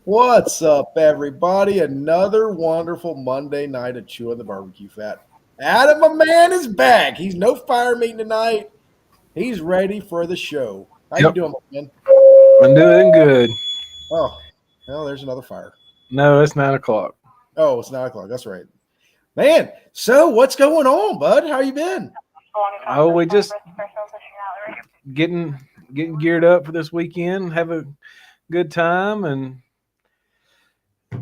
What's up, everybody? Another wonderful Monday night of Chewing the Barbecue Fat. Adam, my man, is back. He's no fire meeting tonight. He's ready for the show. How you Yep, doing, my man? I'm doing good. Oh, well, there's another fire. No, it's 9 o'clock. Oh, it's 9 o'clock. That's right, man. So, what's going on, bud? How you been? Oh, we just getting getting geared up for this weekend. Have a good time and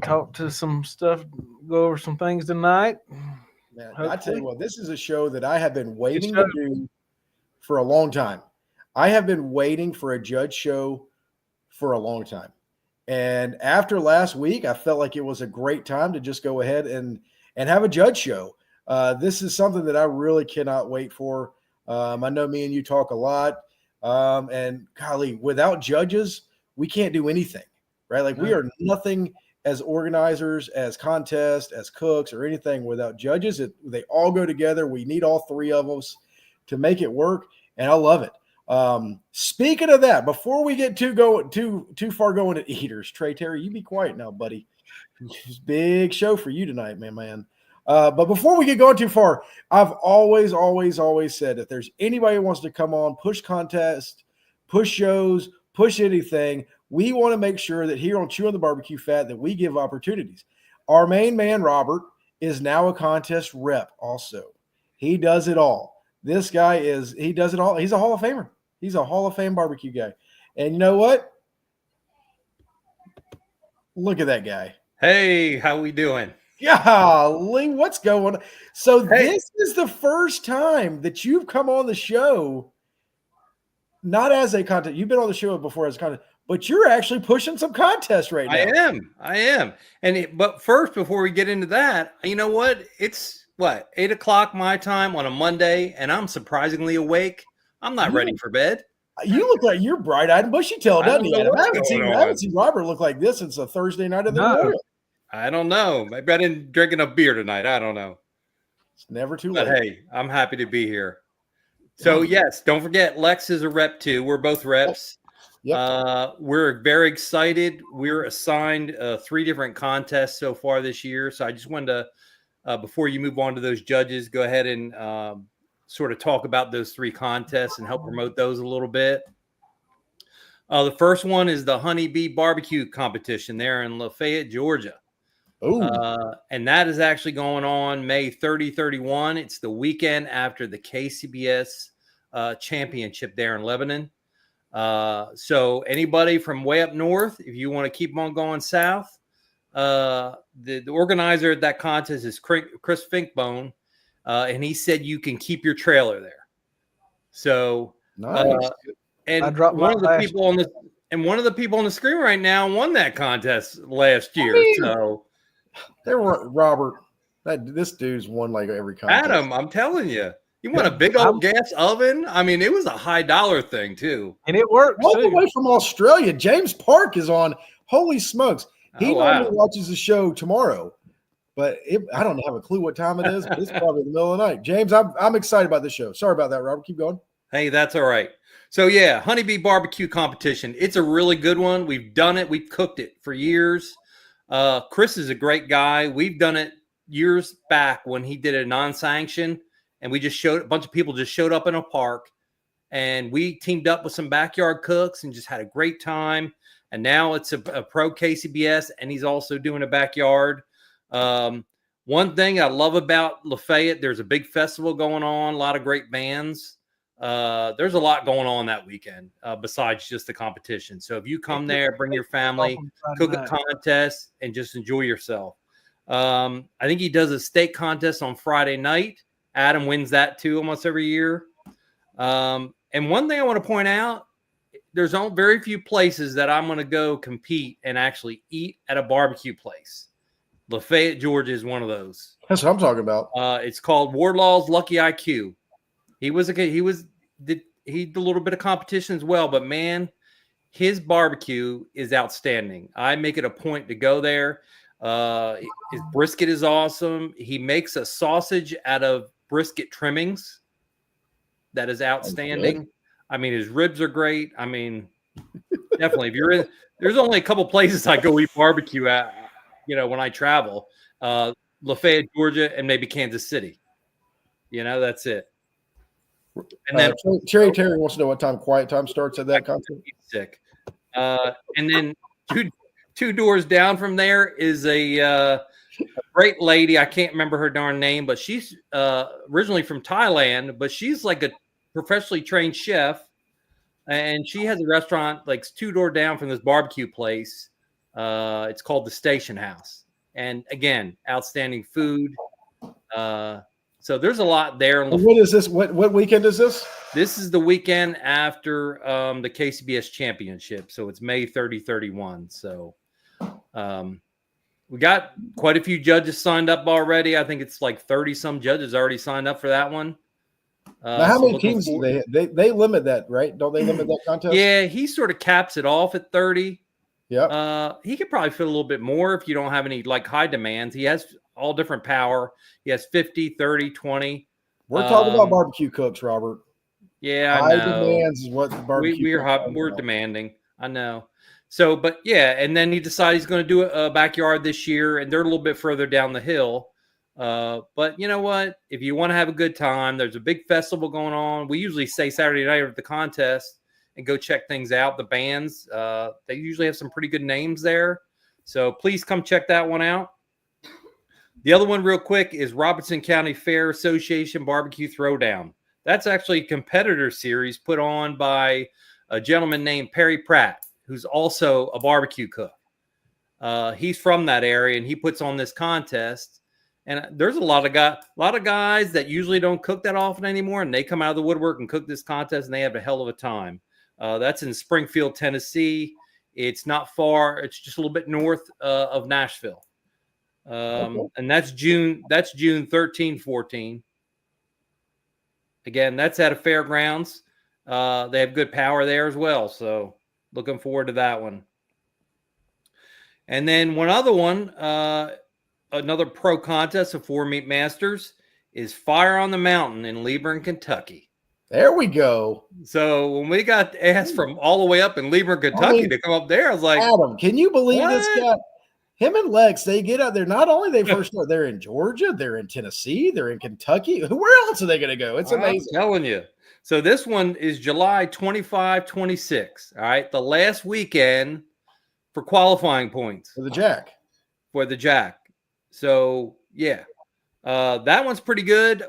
talk to some stuff. Go over some things tonight. Man, I tell you Hopefully, what, this is a show that I have been good waiting show. to do for a long time. I have been waiting for a judge show for a long time. And after last week, I felt like it was a great time to just go ahead and have a judge show. This is something that I really cannot wait for. I know me and you talk a lot, and golly, without judges, we can't do anything, right? Like we No. are nothing as organizers, as contests, as cooks, or anything without judges. They all go together. We need all three of us to make it work, and I love it. Speaking of that, before we get too far going at eaters, Trey Terry, you be quiet now, buddy. It's a big show for you tonight, man. But before we get going too far, I've always said if there's anybody who wants to come on, push contest, push shows, push anything, we want to make sure that here on Chewing the Barbecue Fat that we give opportunities. Our main man, Robert, is now a contest rep also. He does it all. This guy he does it all. He's a Hall of Famer. He's a Hall of Fame barbecue guy. And you know what? Look at that guy. Hey, how we doing? Golly, what's going on? So Hey, this is the first time that you've come on the show, not as a contest. You've been on the show before as a contest, but you're actually pushing some contests right I now. am. I am. But first, before we get into that, you know what? It's what 8 o'clock my time on a Monday, and I'm surprisingly awake. I'm not ready for bed. You look like you're bright-eyed and bushy-tailed, I doesn't don't he, know Adam? what's going I haven't on. seen Robert look like this since a Thursday night of the No. Memorial. I don't know. Maybe I didn't drink enough beer tonight. I don't know. It's never too But late. hey, I'm happy to be here. So yes, don't forget Lex is a rep too. We're both reps. Yep. We're very excited. We're assigned 3 different contests so far this year. So I just wanted to, before you move on to those judges, go ahead and sort of talk about those 3 contests and help promote those a little bit. The first one is the Honeybee Barbecue Competition there in Lafayette, Georgia. And that is actually going on May 30, 31. It's the weekend after the KCBS championship there in Lebanon. So anybody from way up north, if you want to keep on going south, the organizer at that contest is Chris Finkbone, and he said you can keep your trailer there. So Nice. and I dropped one my of the last people on the screen right now won that contest last year. So There were Robert. This dude's won like every contest. Adam, I'm telling you, you want a big old gas oven? I mean, it was a high dollar thing too. and it works All the too. way from Australia. James Park is on. Holy smokes. He Oh, wow. normally watches the show tomorrow, but I don't have a clue what time it is, but it's probably the middle of the night. James, I'm excited about the show. Sorry about that, Robert. Keep going. Hey, that's all right. So yeah, Honeybee Barbecue Competition. It's a really good one. We've done it. We've cooked it for years. Chris is a great guy. We've done it years back when he did a non-sanction, and we just showed a bunch of people just showed up in a park, and we teamed up with some backyard cooks and just had a great time. And now it's a pro KCBS, and he's also doing a backyard. One thing I love about Lafayette, there's a big festival going on, a lot of great bands. There's a lot going on that weekend besides just the competition. So if you come there, bring your family, cook a contest, and just enjoy yourself. I think he does a steak contest on Friday night. Adam wins that too almost every year. And one thing I want to point out, there's very few places that I'm going to go compete and actually eat at a barbecue place. Lafayette, Georgia is one of those. That's what I'm talking about. It's called Wardlaw's Lucky IQ. He did a little bit of competition as well, but man, his barbecue is outstanding. I make it a point to go there. His brisket is awesome. He makes a sausage out of brisket trimmings that is outstanding. I mean, his ribs are great. I mean, definitely, if you're in there's only a couple places I go eat barbecue at, when I travel. Lafayette, Georgia, and maybe Kansas City. That's it. And then Cherry Terry wants to know what time quiet time starts at that concert. Sick. And then two doors down from there is a great lady. I can't remember her darn name, but she's originally from Thailand, but she's like a professionally trained chef. And she has a restaurant like 2 doors down from this barbecue place. It's called the Station House. And again, outstanding food. So there's a lot there. What is this? What weekend is this? This is the weekend after the KCBS Championship. So it's May 30, 31. So we got quite a few judges signed up already. I think it's like 30 some judges already signed up for that one. Now, how many teams do they limit that, right? Don't they limit that contest? Yeah, he sort of caps it off at 30. Yeah. He could probably fit a little bit more if you don't have any like high demands. He has all different power. He has 50, 30, 20. We're talking about barbecue cooks, Robert. Yeah, high I know. demands is what the barbecue we're demanding. I know. So, but yeah, and then he decided he's going to do a backyard this year, and they're a little bit further down the hill. But you know what? If you want to have a good time, there's a big festival going on. We usually say Saturday night at the contest and go check things out. The bands, they usually have some pretty good names there. So please come check that one out. The other one real quick is Robertson County Fair Association Barbecue Throwdown. That's actually a competitor series put on by a gentleman named Perry Pratt, who's also a barbecue cook. He's from that area, and he puts on this contest. And there's a lot of guys that usually don't cook that often anymore, and they come out of the woodwork and cook this contest, and they have a hell of a time. That's in Springfield, Tennessee. It's not far. It's just a little bit north of Nashville. And that's June 13, 14. Again, that's at a fairgrounds. They have good power there as well. So looking forward to that one. And then one other one, another pro contest of 4 Meat Masters is Fire on the Mountain in Leeburn, Kentucky. There we go. So when we got asked from all the way up in Leeburn, Kentucky to come up there, I was like, Adam, can you believe this guy? Him and Lex, they get out there. Not only they first start, they're in Georgia, they're in Tennessee, they're in Kentucky. Where else are they going to go? It's amazing. I'm telling you. So this one is July 25, 26. All right. The last weekend for qualifying points. For the Jack. So yeah, that one's pretty good.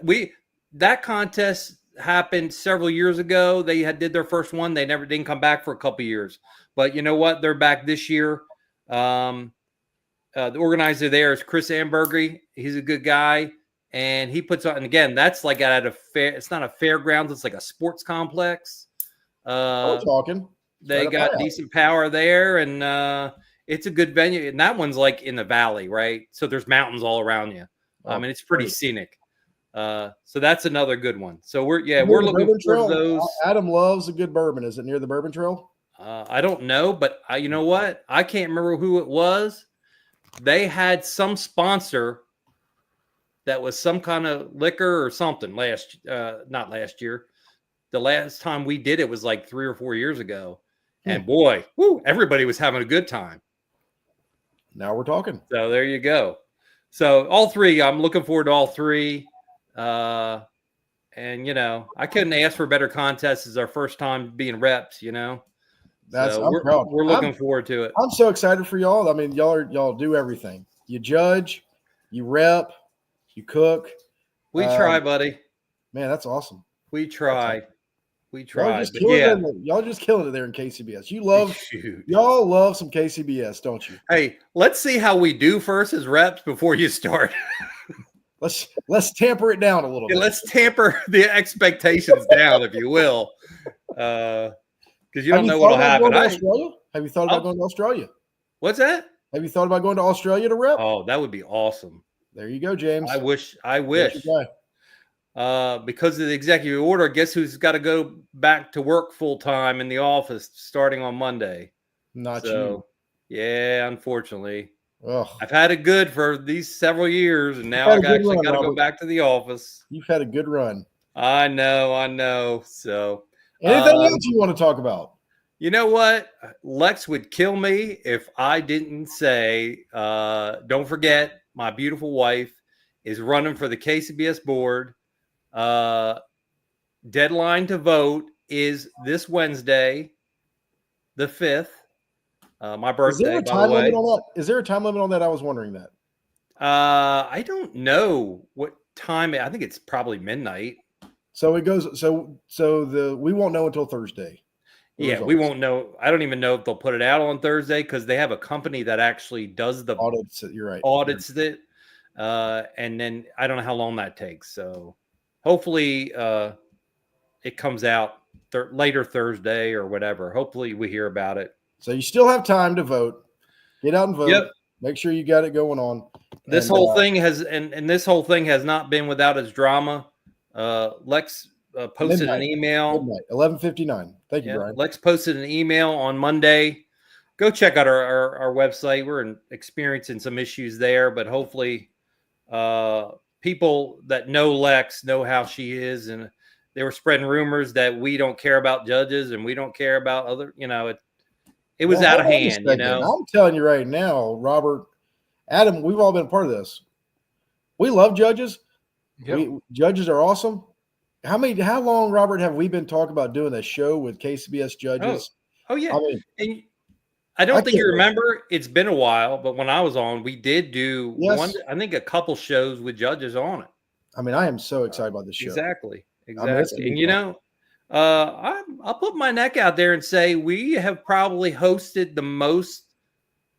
That contest happened several years ago. They did their first one. They didn't come back for a couple years, but you know what? They're back this year. The organizer there is Chris Ambergy. He's a good guy, and he puts on. And again, that's like at a fair. It's not a fairgrounds. It's like a sports complex. We're talking. They got decent power there, and it's a good venue. And that one's like in the valley, right? So there's mountains all around you. I mean, it's pretty scenic. So that's another good one. So we're looking for those. Adam loves a good bourbon. Is it near the Bourbon Trail? I don't know, but you know what? I can't remember who it was. They had some sponsor that was some kind of liquor or something not last year. The last time we did it was like 3 or 4 years ago. And boy, everybody was having a good time. Now we're talking. So there you go. So all three, I'm looking forward to all three. And, I couldn't ask for a better contest. It's our first time being reps, We're looking forward to it. I'm so excited for y'all. I mean, y'all do everything. You judge, you rep, you cook. We try, buddy. Man, that's awesome. We try. Y'all just killing it there in KCBS. Y'all love some KCBS, don't you? Hey, let's see how we do first as reps before you start. Let's tamper it down a little bit. Let's tamper the expectations down, if you will. Because you don't know what'll happen. Have you thought about going to Australia? What's that? Have you thought about going to Australia to rep? Oh, that would be awesome. There you go, James. I wish. Because of the executive order, guess who's got to go back to work full time in the office starting on Monday? Not you. Yeah, unfortunately. Ugh. I've had it good for these several years, and now I got to go back to the office. You've had a good run. I know. So anything else you want to talk about? You know what? Lex would kill me if I didn't say, don't forget, my beautiful wife is running for the KCBS board. Deadline to vote is this Wednesday, the 5th. My Is there birthday, a by the time limit way. on that? Is there a time limit on that? I was wondering that. I don't know what time. I think it's probably midnight. So it goes. We won't know until Thursday. Yeah, we won't know. I don't even know if they'll put it out on Thursday because they have a company that actually does the Audits. You're right. Audits it. And then I don't know how long that takes. So hopefully it comes out later Thursday or whatever. Hopefully we hear about it. So you still have time to vote. Get out and vote. Yep. Make sure you got it going on. This whole thing has and this whole thing has not been without its drama. Lex posted an email. 11:59. Thank you, Brian. Lex posted an email on Monday. Go check out our website. We're experiencing some issues there, but hopefully people that know Lex know how she is, and they were spreading rumors that we don't care about judges and we don't care about other, it was out of hand, I'm telling you right now, Robert, Adam, we've all been a part of this. We love judges. Yep. Judges are awesome. How long, Robert, have we been talking about doing a show with KCBS Judges? Oh yeah. I mean, and I don't think you remember. It's been a while, but when I was on, we did do I think a couple shows with judges on it. I mean, I am so excited about this show. Exactly. I mean, and I'll put my neck out there and say we have probably hosted the most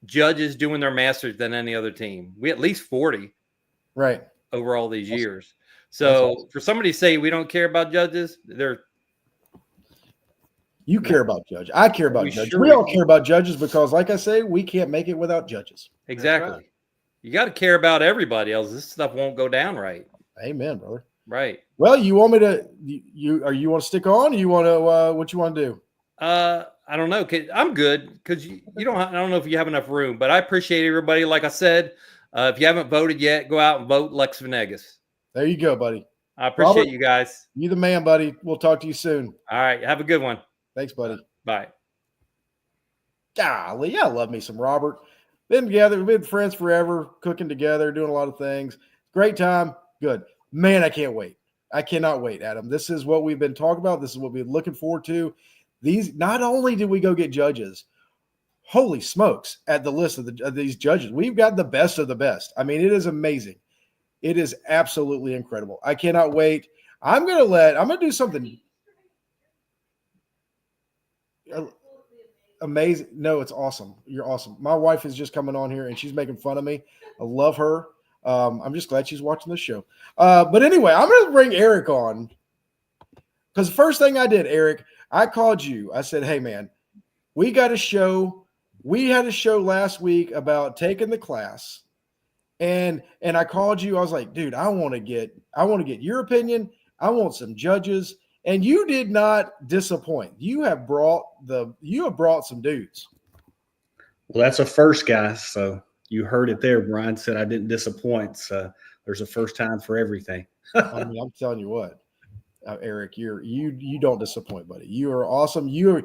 judges doing their masters than any other team. We at least 40, right, over all these years. So for somebody to say we don't care about judges, you care about judges. I care about judges. We all care about judges because, like I say, we can't make it without judges. Exactly. Right. You got to care about everybody else. This stuff won't go down right. Amen, brother. Right. Well, you want me to? You want to stick on? Or you want to? What you want to do? I don't know. I'm good because you don't. I don't know if you have enough room, but I appreciate everybody. Like I said, if you haven't voted yet, go out and vote Lex Venegas. There you go, buddy. I appreciate you guys. You the man, buddy. We'll talk to you soon. All right. Have a good one. Thanks, buddy. Bye. Golly, I love me some Robert. Been together. We've been friends forever, cooking together, doing a lot of things. Great time. Good. Man, I can't wait. I cannot wait, Adam. This is what we've been talking about. This is what we've been looking forward to. Not only did we go get judges, holy smokes, at the list of these judges, we've got the best of the best. I mean, it is amazing. It is absolutely incredible. I cannot wait. I'm going to do something amazing. No, it's awesome. You're awesome. My wife is just coming on here and she's making fun of me. I love her. I'm just glad she's watching this show. But anyway, I'm going to bring Eric on because the first thing I did, Eric, I called you. I said, hey, man, we got a show. We had a show last week about taking the class. And I called you. I was like, dude, I want to get your opinion. I want some judges. And you did not disappoint. You have brought some dudes. Well, that's a first, guys. So you heard it there. Brian said I didn't disappoint. So there's a first time for everything. I mean, I'm telling you what, Eric, you don't disappoint, buddy. You are awesome. You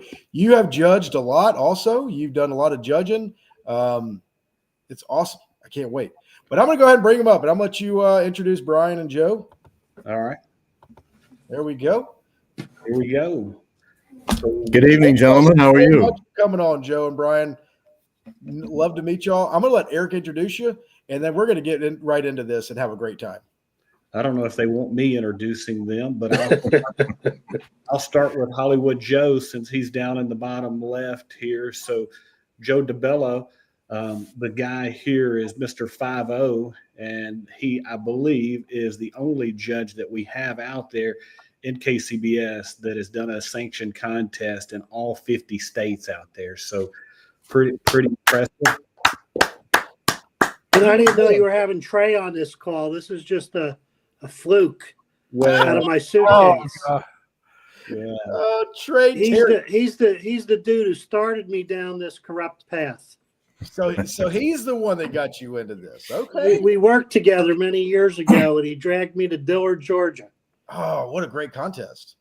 have judged a lot. Also, you've done a lot of judging. It's awesome. I can't wait. But I'm going to go ahead and bring them up, and I'm going to let you introduce Brian and Joe. All right. There we go. Here we go. Good evening, gentlemen. How are you? Coming on, Joe and Brian. Love to meet y'all. I'm going to let Eric introduce you, and then we're going to get right into this and have a great time. I don't know if they want me introducing them, but I'll start with Hollywood Joe since he's down in the bottom left here. So Joe DeBello, the guy here is Mr. 5-0, and he, I believe, is the only judge that we have out there in KCBS that has done a sanctioned contest in all 50 states out there. So pretty impressive. And I didn't know you were having Trey on this call. This is just a fluke out of my suitcase. Yeah. Trey, he's the dude who started me down this corrupt path. So he's the one that got you into this. Okay. We worked together many years ago, and he dragged me to Dillard, Georgia. Oh, what a great contest.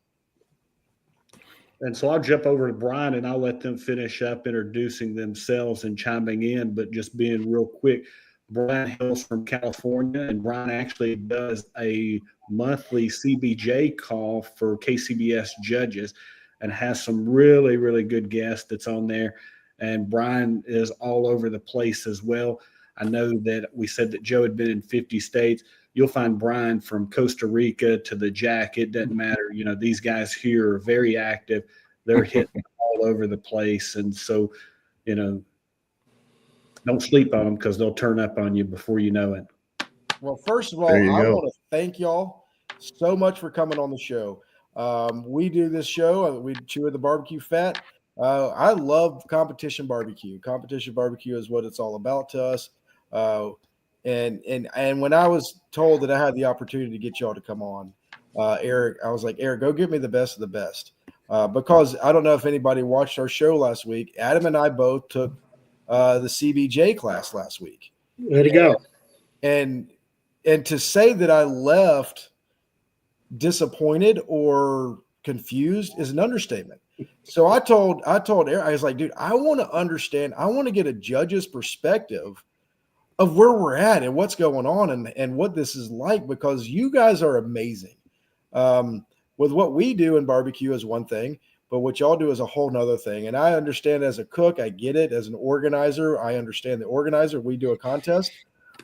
And so I'll jump over to Brian and I'll let them finish up introducing themselves and chiming in, but just being real quick. Brian hails from California, and Brian actually does a monthly CBJ call for KCBS Judges and has some really, really good guests that's on there. And Brian is all over the place as well. I know that we said that Joe had been in 50 states. You'll find Brian from Costa Rica to the Jack. It doesn't matter. You know, these guys here are very active. They're hitting all over the place. And so, you know, don't sleep on them because they'll turn up on you before you know it. Well, first of all, There you I go. want to thank y'all so much for coming on the show. We do this show. We chew the barbecue fat. I love competition barbecue. Competition barbecue is what it's all about to us. And when I was told that I had the opportunity to get y'all to come on, Eric, I was like, Eric, go get me the best of the best. Because I don't know if anybody watched our show last week. Adam and I both took the CBJ class last week. Way to go. And to say that I left disappointed or confused is an understatement. So I told Eric, I was like, dude, I want to understand. I want to get a judge's perspective of where we're at and what's going on and what this is like, because you guys are amazing. With what we do in barbecue is one thing, but what y'all do is a whole nother thing. And I understand as a cook, I get it. As an organizer, I understand the organizer. We do a contest.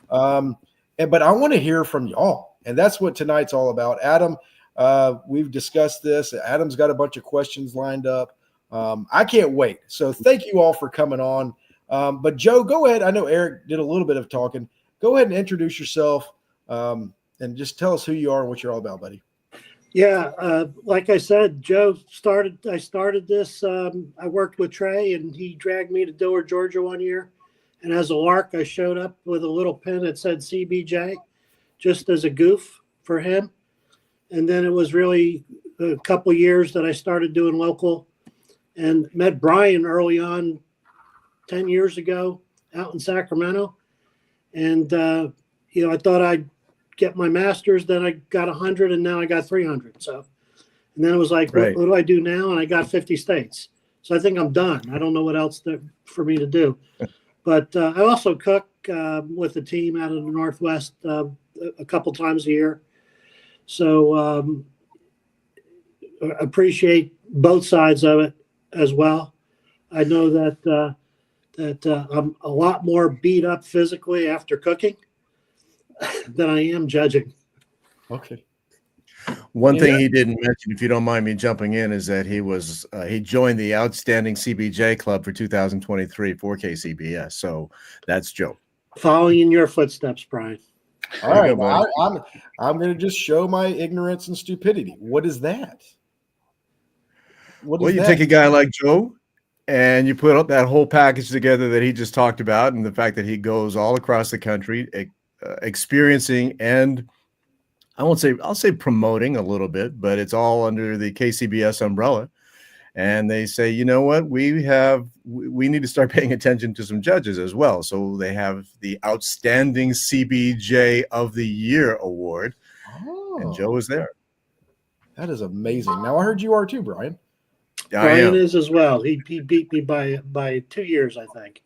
But I want to hear from y'all. And that's what tonight's all about. Adam, we've discussed this. Adam's got a bunch of questions lined up. I can't wait. So thank you all for coming on. But Joe, go ahead. I know Eric did a little bit of talking. Go ahead and introduce yourself and just tell us who you are and what you're all about, buddy. Yeah, like I said, I started this. I worked with Trey, and he dragged me to Dillard, Georgia one year. And as a lark, I showed up with a little pin that said CBJ, just as a goof for him. And then it was really a couple years that I started doing local, and met Brian early on 10 years ago out in Sacramento. And, I thought I'd get my master's, then I got 100, and now I got 300. So, and then it was like, Right. what do I do now? And I got 50 states. So I think I'm done. I don't know what else for me to do. But I also cook with a team out of the Northwest a couple times a year. So appreciate both sides of it as well. I know that I'm a lot more beat up physically after cooking than I am judging. Okay. One thing he didn't mention, if you don't mind me jumping in, is that he joined the Outstanding CBJ Club for 2023 for KCBS. So that's Joe. Following in your footsteps, Brian. All right. Well, I'm going to just show my ignorance and stupidity. What is that? Well, you take a guy like Joe and you put up that whole package together that he just talked about, and the fact that he goes all across the country experiencing and I'll say promoting a little bit, but it's all under the KCBS umbrella. And they say, you know what, we need to start paying attention to some judges as well. So they have the Outstanding CBJ of the Year award. Oh, and Joe is there. That is amazing. Now I heard you are too, Brian. Brian is as well. He beat me by 2 years, I think.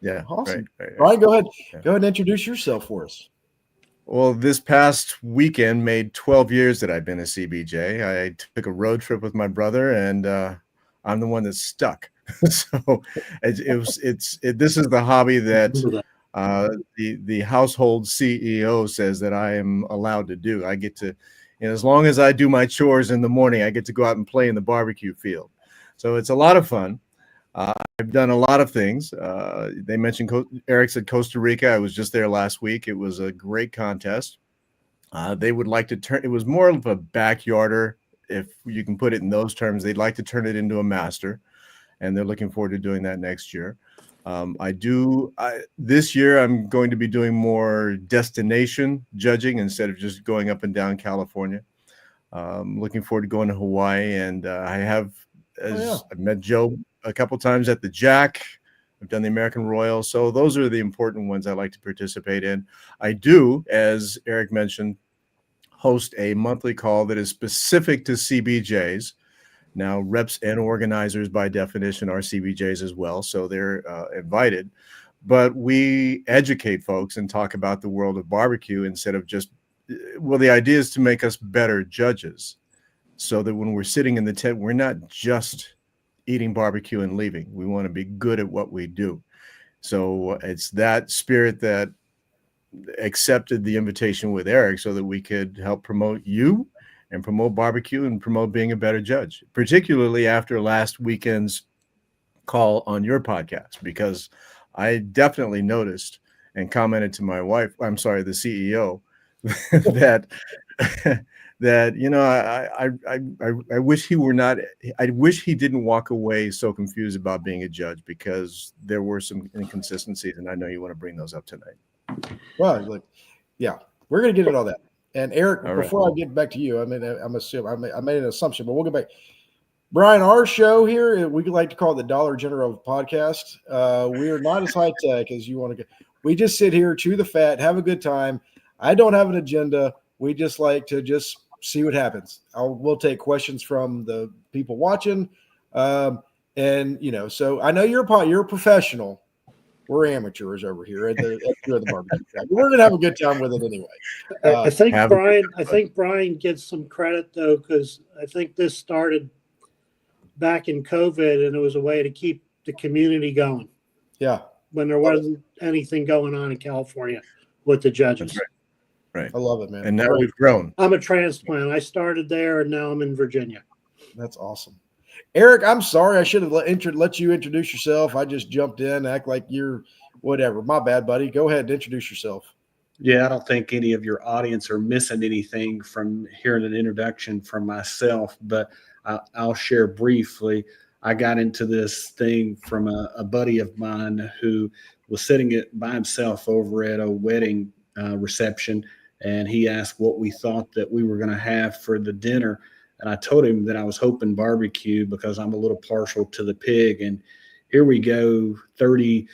Yeah. Awesome. Right. Brian, go ahead. Go ahead and introduce yourself for us. Well, this past weekend made 12 years that I've been a CBJ. I took a road trip with my brother, and I'm the one that's stuck. So this is the hobby that the household CEO says that I am allowed to do. I get to, as long as I do my chores in the morning, I get to go out and play in the barbecue field. So it's a lot of fun. I've done a lot of things. They mentioned Eric said Costa Rica. I was just there last week. It was a great contest. They would like to turn. It was more of a backyarder, if you can put it in those terms. They'd like to turn it into a master, and they're looking forward to doing that next year. This year I'm going to be doing more destination judging instead of just going up and down California. Looking forward to going to Hawaii, and I've met Joe a couple times at the Jack. I've done the American Royal. So those are the important ones I like to participate in. I do, as Eric mentioned, host a monthly call that is specific to CBJs. Now, reps and organizers by definition are CBJs as well, so they're invited. But we educate folks and talk about the world of barbecue instead of just, well, the idea is to make us better judges so that when we're sitting in the tent, we're not just eating barbecue and leaving. We want to be good at what we do. So it's that spirit that accepted the invitation with Eric so that we could help promote you and promote barbecue and promote being a better judge, particularly after last weekend's call on your podcast, because I definitely noticed and commented to my wife, I'm sorry, the CEO, that that, you know, I wish he were not, I wish he didn't walk away so confused about being a judge, because there were some inconsistencies, and I know you want to bring those up tonight. Well, look, yeah, we're going to get into all that. And Eric, All right. before I get back to you, I mean, I'm assuming I made an assumption, but we'll get back. Brian, our show here, we like to call it the Dollar General podcast. We are not as high tech as you want to get. We just sit here, chew the fat, have a good time. I don't have an agenda. We just like to just see what happens. We'll take questions from the people watching, and you know. So I know you're a professional. We're amateurs over here at the barbecue shop. We're gonna have a good time with it anyway. I think Brian gets some credit though, because I think this started back in COVID, and it was a way to keep the community going Yeah, when there wasn't anything going on in California with the judges. That's right. I love it, man. And now we've grown. I'm a transplant. I started there, and now I'm in Virginia. That's awesome. Eric, I'm sorry. I should have let you introduce yourself. I just jumped in, act like you're whatever. My bad, buddy. Go ahead and introduce yourself. Yeah, I don't think any of your audience are missing anything from hearing an introduction from myself, but I'll share briefly. I got into this thing from a buddy of mine who was sitting by himself over at a wedding reception, and he asked what we thought that we were going to have for the dinner. And I told him that I was hoping barbecue because I'm a little partial to the pig. And here we go, 30,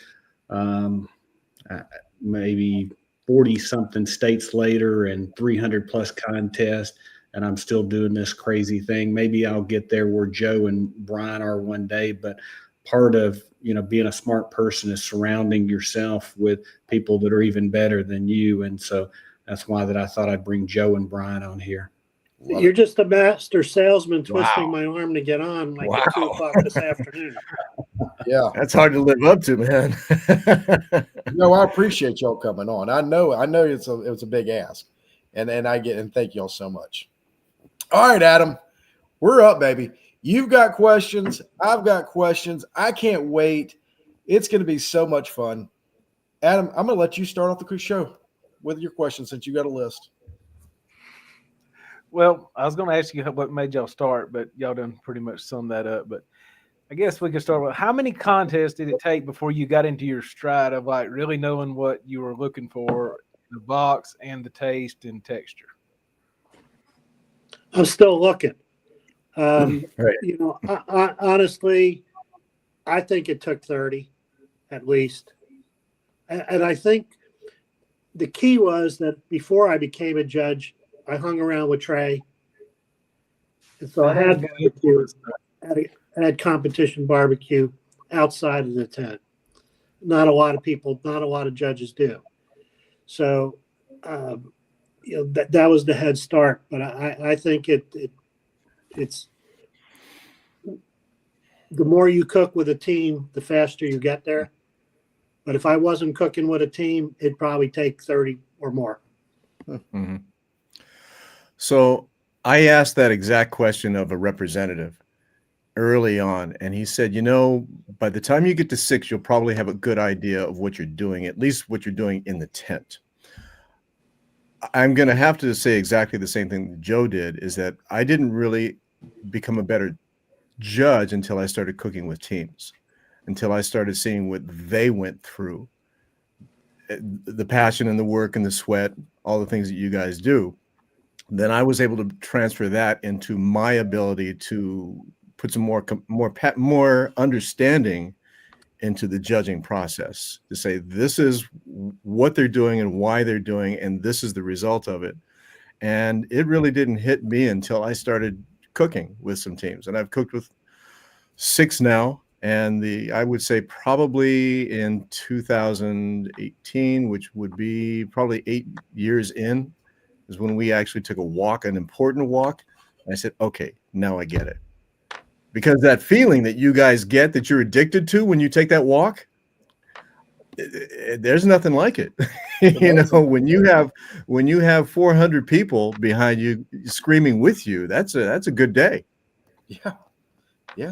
maybe 40 something states later and 300 plus contests. And I'm still doing this crazy thing. Maybe I'll get there where Joe and Brian are one day. But part of, you know, being a smart person is surrounding yourself with people that are even better than you. And so that's why that I thought I'd bring Joe and Brian on here. You're just a master salesman twisting my arm to get on like at 2:00 this afternoon. Yeah, That's hard to live up to, man. no, I appreciate y'all coming on. I know it's a big ask, and thank y'all so much. All right, Adam, we're up, baby. You've got questions. I've got questions. I can't wait. It's going to be so much fun. Adam, I'm going to let you start off the show with your questions since you got a list. Well, I was going to ask you what made y'all start, but y'all done pretty much summed that up. But I guess we could start with, how many contests did it take before you got into your stride of like really knowing what you were looking for, the box and the taste and texture? I'm still looking. Right. You know, I honestly, I think it took 30 at least. And I think the key was that before I became a judge, I hung around with Trey. And so I had competition barbecue outside of the tent. Not a lot of judges do. So, you know, that was the head start. But I think it's the more you cook with a team, the faster you get there. But if I wasn't cooking with a team, it'd probably take 30 or more. Mm-hmm. So I asked that exact question of a representative early on, and he said, you know, by the time you get to 6, you'll probably have a good idea of what you're doing, at least what you're doing in the tent. I'm going to have to say exactly the same thing that Joe did, is that I didn't really become a better judge until I started cooking with teams, until I started seeing what they went through, the passion and the work and the sweat, all the things that you guys do. Then I was able to transfer that into my ability to put some more understanding into the judging process, to say this is what they're doing and why they're doing, and this is the result of it. And it really didn't hit me until I started cooking with some teams, and I've cooked with 6 now. And I would say probably in 2018, which would be probably 8 years in, is when we actually took a walk, an important walk. And I said, okay, now I get it. Because that feeling that you guys get that you're addicted to when you take that walk, there's nothing like it. When you have 400 people behind you screaming with you, that's a good day. Yeah. Yeah.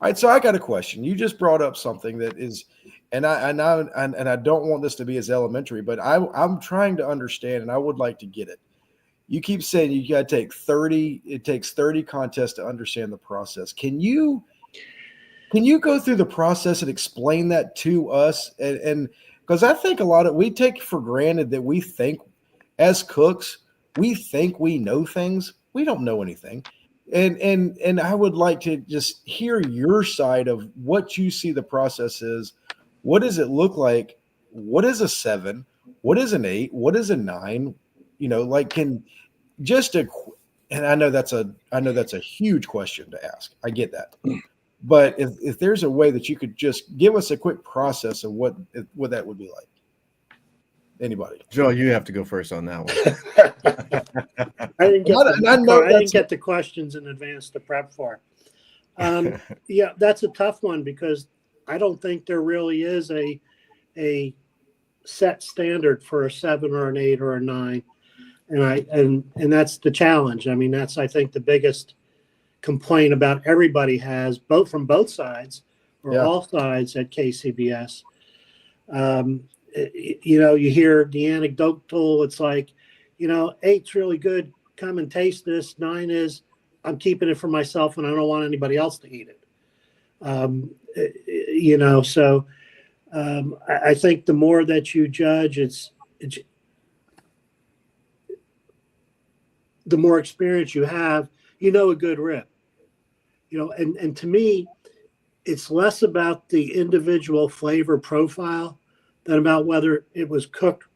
All right, so I got a question. You just brought up something that is, and I don't want this to be as elementary, but I'm trying to understand, and I would like to get it. You keep saying you got to take 30. It takes 30 contests to understand the process. Can you go through the process and explain that to us? And because I think we take for granted that we think as cooks, we think we know things. We don't know anything. And I would like to just hear your side of what you see the process is. What does it look like? What is a 7? What is an 8? What is a 9? And I know that's a huge question to ask. I get that. But if there's a way that you could just give us a quick process of what that would be like. Anybody? Joe, you have to go first on that one. I didn't get the questions in advance to prep for. Yeah, that's a tough one because I don't think there really is a set standard for a 7 or an 8 or a 9, and that's the challenge. I mean, that's I think the biggest complaint about everybody has, from both sides or all sides at KCBS. You hear the anecdotal. It's like, 8's really good. Come and taste this. 9 is, I'm keeping it for myself and I don't want anybody else to eat it. So I think the more that you judge, it's the more experience you have, a good rib. And to me, it's less about the individual flavor profile than about whether it was cooked.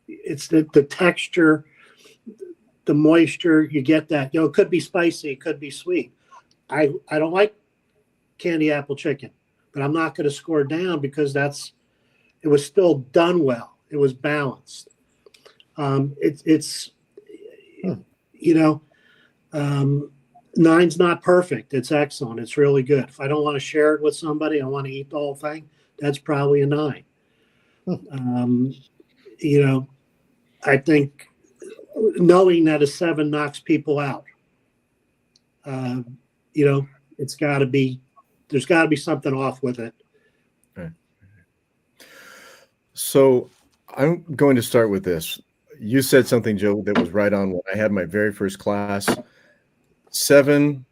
It's the texture, the moisture, you get that. It could be spicy, it could be sweet. I don't like candy apple chicken, but I'm not going to score down because it was still done well. It was balanced. Nine's not perfect. It's excellent. It's really good. If I don't want to share it with somebody, I want to eat the whole thing, that's probably a 9. I think knowing that a 7 knocks people out, there's got to be something off with it. Right. So I'm going to start with this. You said something, Joe, that was right on when I had my very first class. 7,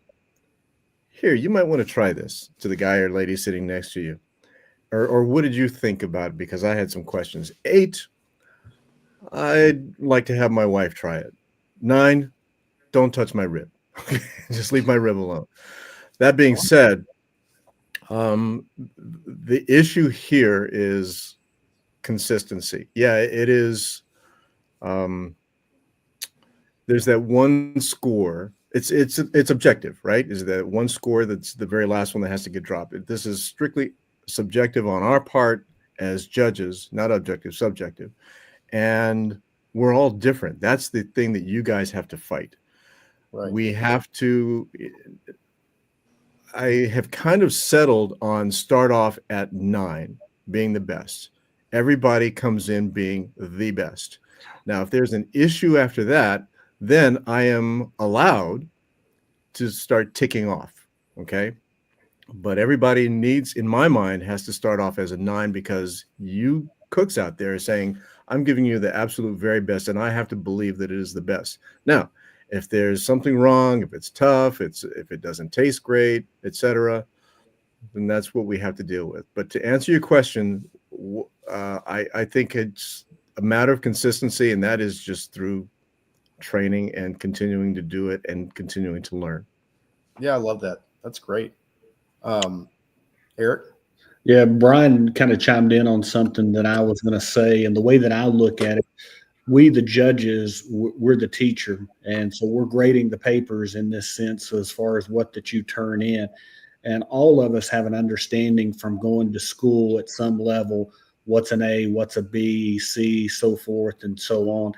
here, you might want to try this, to the guy or lady sitting next to you. Or what did you think about it? Because I had some questions. 8, I'd like to have my wife try it. 9, don't touch my rib. Just leave my rib alone. That being said, the issue here is consistency. Yeah, it is. There's that one score. It's objective, right? Is that one score that's the very last one that has to get dropped. This is strictly subjective on our part as judges, not objective, subjective. And we're all different. That's the thing that you guys have to fight. Right. We have to. I have kind of settled on start off at 9 being the best. Everybody comes in being the best. Now, if there's an issue after that, then I am allowed to start ticking off, okay? But everybody needs, in my mind, has to start off as a 9 because you cooks out there are saying, I'm giving you the absolute very best, and I have to believe that it is the best. Now, if there's something wrong, if it's tough, if it doesn't taste great, etc., then that's what we have to deal with. But to answer your question, I think it's a matter of consistency, and that is just through training and continuing to do it and continuing to learn. Yeah, I love that. That's great. Eric? Yeah, Brian kind of chimed in on something that I was going to say, and the way that I look at it, we, the judges, we're the teacher. And so we're grading the papers in this sense as far as what that you turn in. And all of us have an understanding from going to school at some level, what's an A, what's a B, C, so forth and so on.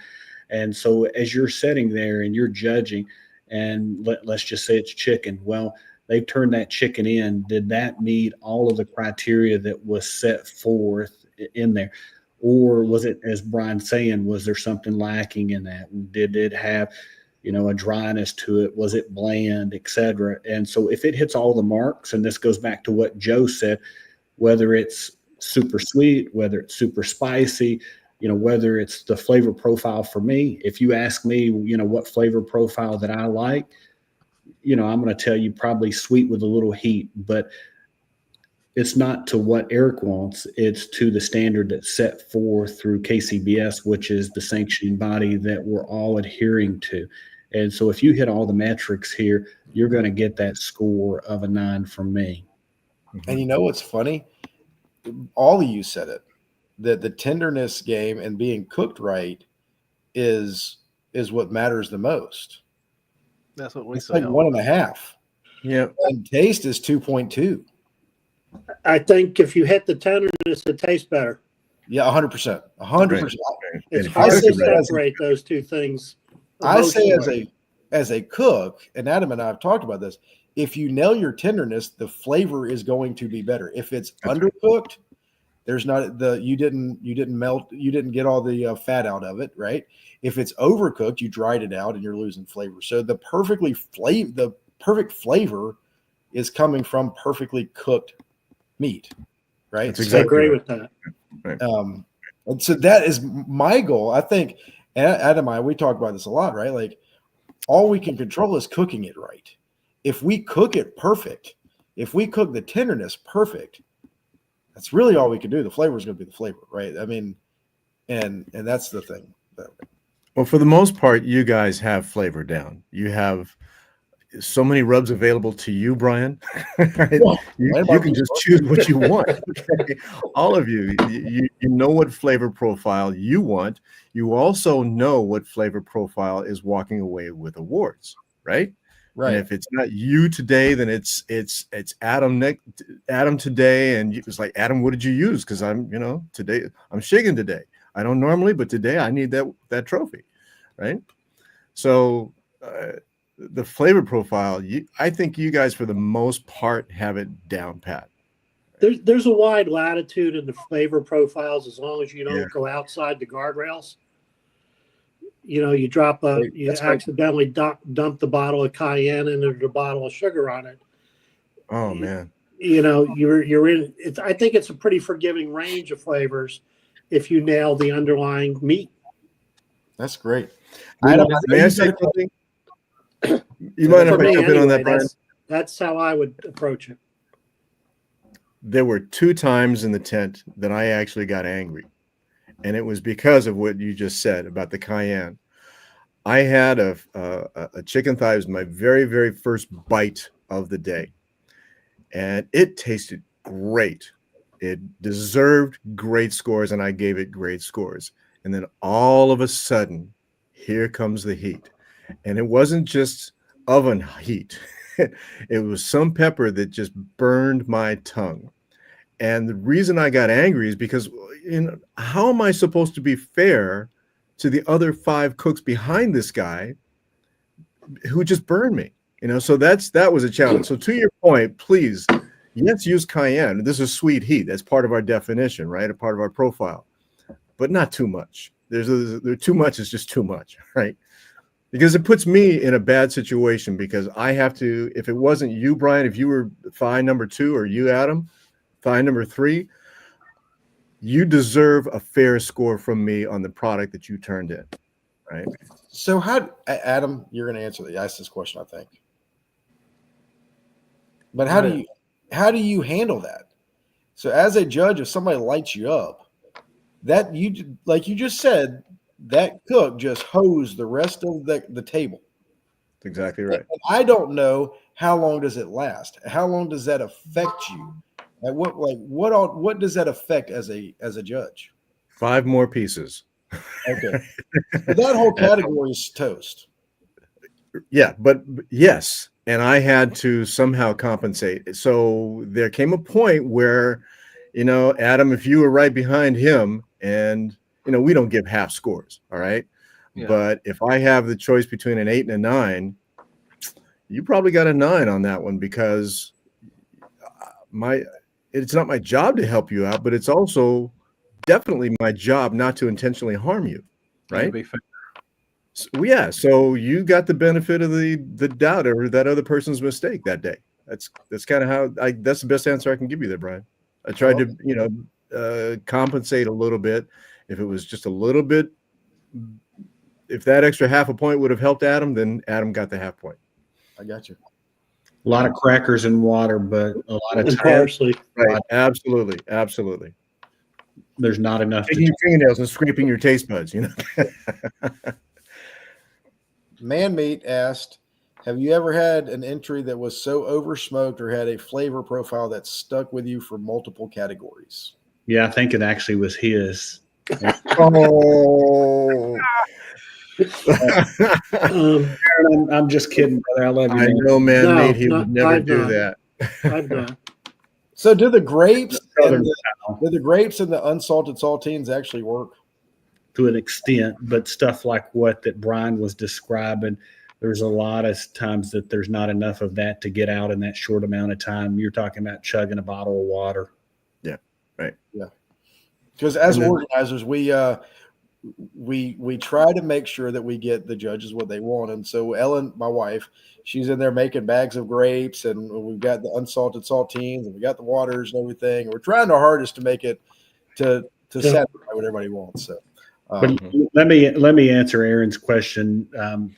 And so as you're sitting there and you're judging, and let's just say it's chicken. Well, they've turned that chicken in. Did that meet all of the criteria that was set forth in there? Or was it, as Brian's saying, was there something lacking in that? Did it have, a dryness to it? Was it bland, et cetera? And so if it hits all the marks, and this goes back to what Joe said, whether it's super sweet, whether it's super spicy, whether it's the flavor profile for me, if you ask me, what flavor profile that I like, I'm going to tell you probably sweet with a little heat, but it's not to what Eric wants. It's to the standard that's set forth through KCBS, which is the sanctioning body that we're all adhering to. And so if you hit all the metrics here, you're going to get that score of a 9 from me. And you know what's funny? All of you said it. That the tenderness game and being cooked right is what matters the most. That's what we It's say. like 1.5. Yeah. And taste is 2.2. I think if you hit the tenderness, it tastes better. Yeah, 100%. 100%. It's And hard to if you- separate those two things. I say emotionally. as a cook, and Adam and I have talked about this, if you nail your tenderness, the flavor is going to be better. If it's undercooked, there's not you didn't melt, you didn't get all the fat out of it, right? If it's overcooked, you dried it out and you're losing flavor. So the perfect flavor is coming from perfectly cooked meat, right? That's I exactly agree right. with that. Right. And so that is my goal. I think Adam and I, we talk about this a lot, right? Like all we can control is cooking it right. If we cook it perfect, if we cook the tenderness perfect, that's really all we can do. The flavor is going to be the flavor, right? I mean, and that's the thing. Well, for the most part, you guys have flavor down. You have so many rubs available to you, Brian. Right? You can just choose what you want. Okay? All of you know what flavor profile you want. You also know what flavor profile is walking away with awards, right? Right. And if it's not you today, then it's Adam today, and it's like, Adam, what did you use? Because today I'm shaking today. I don't normally, but today I need that trophy, right? So the flavor profile, I think you guys for the most part have it down pat. There's a wide latitude in the flavor profiles as long as you don't go outside the guardrails. You accidentally dump the bottle of cayenne into the bottle of sugar on it. Oh man. You're in it. I think it's a pretty forgiving range of flavors if you nail the underlying meat. That's great. May I say something? You mind if I jump in on that, Brian? That's how I would approach it. There were 2 times in the tent that I actually got angry. And it was because of what you just said about the cayenne. I had a chicken thigh. It was my very, very first bite of the day. And it tasted great. It deserved great scores, and I gave it great scores. And then all of a sudden, here comes the heat. And it wasn't just oven heat. It was some pepper that just burned my tongue. And the reason I got angry is because, how am I supposed to be fair to the other 5 cooks behind this guy who just burned me? So that was a challenge. So to your point, please, let's use cayenne. This is sweet heat. That's part of our definition, right? A part of our profile, but not too much. There's too much is just too much, right? Because it puts me in a bad situation because I have to, if it wasn't you, Brian, if you were thigh number 2 or you, Adam, thigh number 3, you deserve a fair score from me on the product that you turned in, right? So Adam, you're going to ask this question, I think. But how do you handle that? So as a judge, if somebody lights you up, that you, like you just said, that cook just hosed the rest of the table. That's exactly right. And I don't know how long does it last. How long does that affect you? What does that affect as a judge? 5 more pieces. Okay. But that whole category is toast. Yeah, but yes, and I had to somehow compensate. So there came a point where, Adam, if you were right behind him, and we don't give half scores, all right? Yeah. But if I have the choice between an 8 and a 9, you probably got a 9 on that one, because it's not my job to help you out, but it's also definitely my job not to intentionally harm you, Yeah, right? to be fair. Yeah, so you got the benefit of the doubt or that other person's mistake that day. That's kind of how that's the best answer I can give you there, Brian. I tried to compensate a little bit. If it was just a little bit, if that extra half a point would have helped Adam, then Adam got the half point. I got you. A lot of crackers and water, but a lot of And times parsley. Right. Absolutely. there's not enough to Taking your fingernails and scraping your taste buds, Man Meat asked, have you ever had an entry that was so oversmoked or had a flavor profile that stuck with you for multiple categories? Yeah, I think it actually was his. Oh. I'm just kidding, brother. I love you. I Man. know, man, No, mate, he no, would never I've do not. that. I've not. So do the grapes Southern and style do the grapes and the unsalted saltines actually work? to an extent, but stuff like that Brian was describing, there's a lot of times that there's not enough of that to get out in that short amount of time. You're talking about chugging a bottle of water. Yeah, right. Yeah. Because as And then- organizers, we try to make sure that we get the judges what they want. And so Ellen, my wife, she's in there making bags of grapes, and we've got the unsalted saltines, and we got the waters and everything. We're trying our hardest to make it to satisfy what everybody wants. So, But let me answer Aaron's question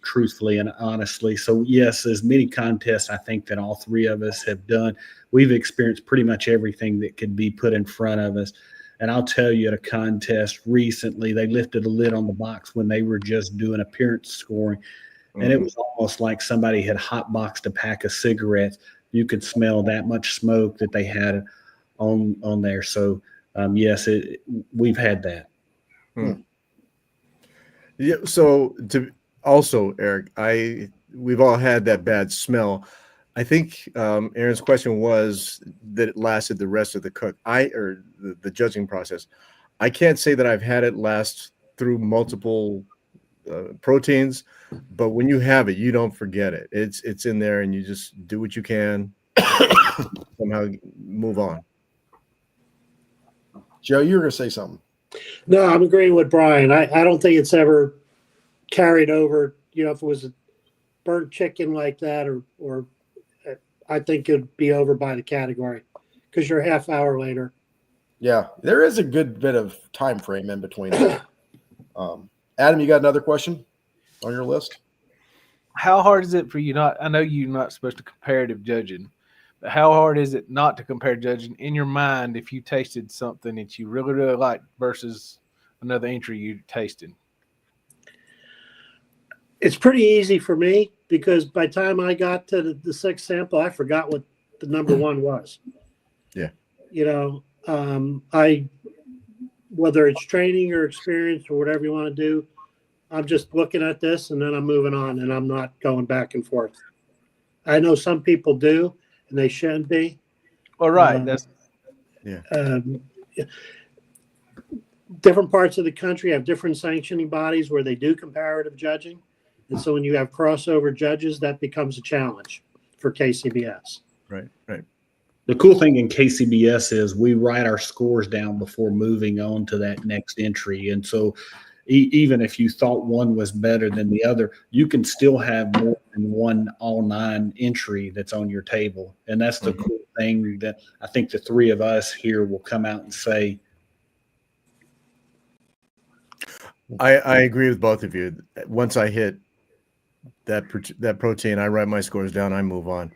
truthfully and honestly. So yes, as many contests I think that all three of us have done, we've experienced pretty much everything that could be put in front of us. And I'll tell you, at a contest recently, they lifted a lid on the box when they were just doing appearance scoring, and it was almost like somebody had hotboxed a pack of cigarettes. You could smell that much smoke that they had on there. So yes, we've had that. Yeah. So Eric, we've all had that bad smell. I think Aaron's question was that it lasted the rest of the the judging process. I can't say that I've had it last through multiple proteins, but when you have it, you don't forget it. It's in there, and you just do what you can, somehow move on. Joe, you were going to say something. No, I'm agreeing with Brian. I don't think it's ever carried over. If it was a burnt chicken like that, or I think it'd be over by the category because you're a half hour later. Yeah, there is a good bit of time frame in between. Adam, you got another question on your list? How hard is it for you I know you're not supposed to comparative judging, but how hard is it not to compare judging in your mind if you tasted something that you really, really liked versus another entry you tasted? It's pretty easy for me because by the time I got to the sixth sample, I forgot what the number one was. Yeah. Whether it's training or experience or whatever you want to do, I'm just looking at this and then I'm moving on and I'm not going back and forth. I know some people do and they shouldn't be. All right. Different parts of the country have different sanctioning bodies where they do comparative judging. And so when you have crossover judges, that becomes a challenge for KCBS. Right. The cool thing in KCBS is we write our scores down before moving on to that next entry. And so even if you thought one was better than the other, you can still have more than one all 9 entry that's on your table. And that's the cool thing that I think the three of us here will come out and say. I agree with both of you. Once I hit that protein, I write my scores down, I move on.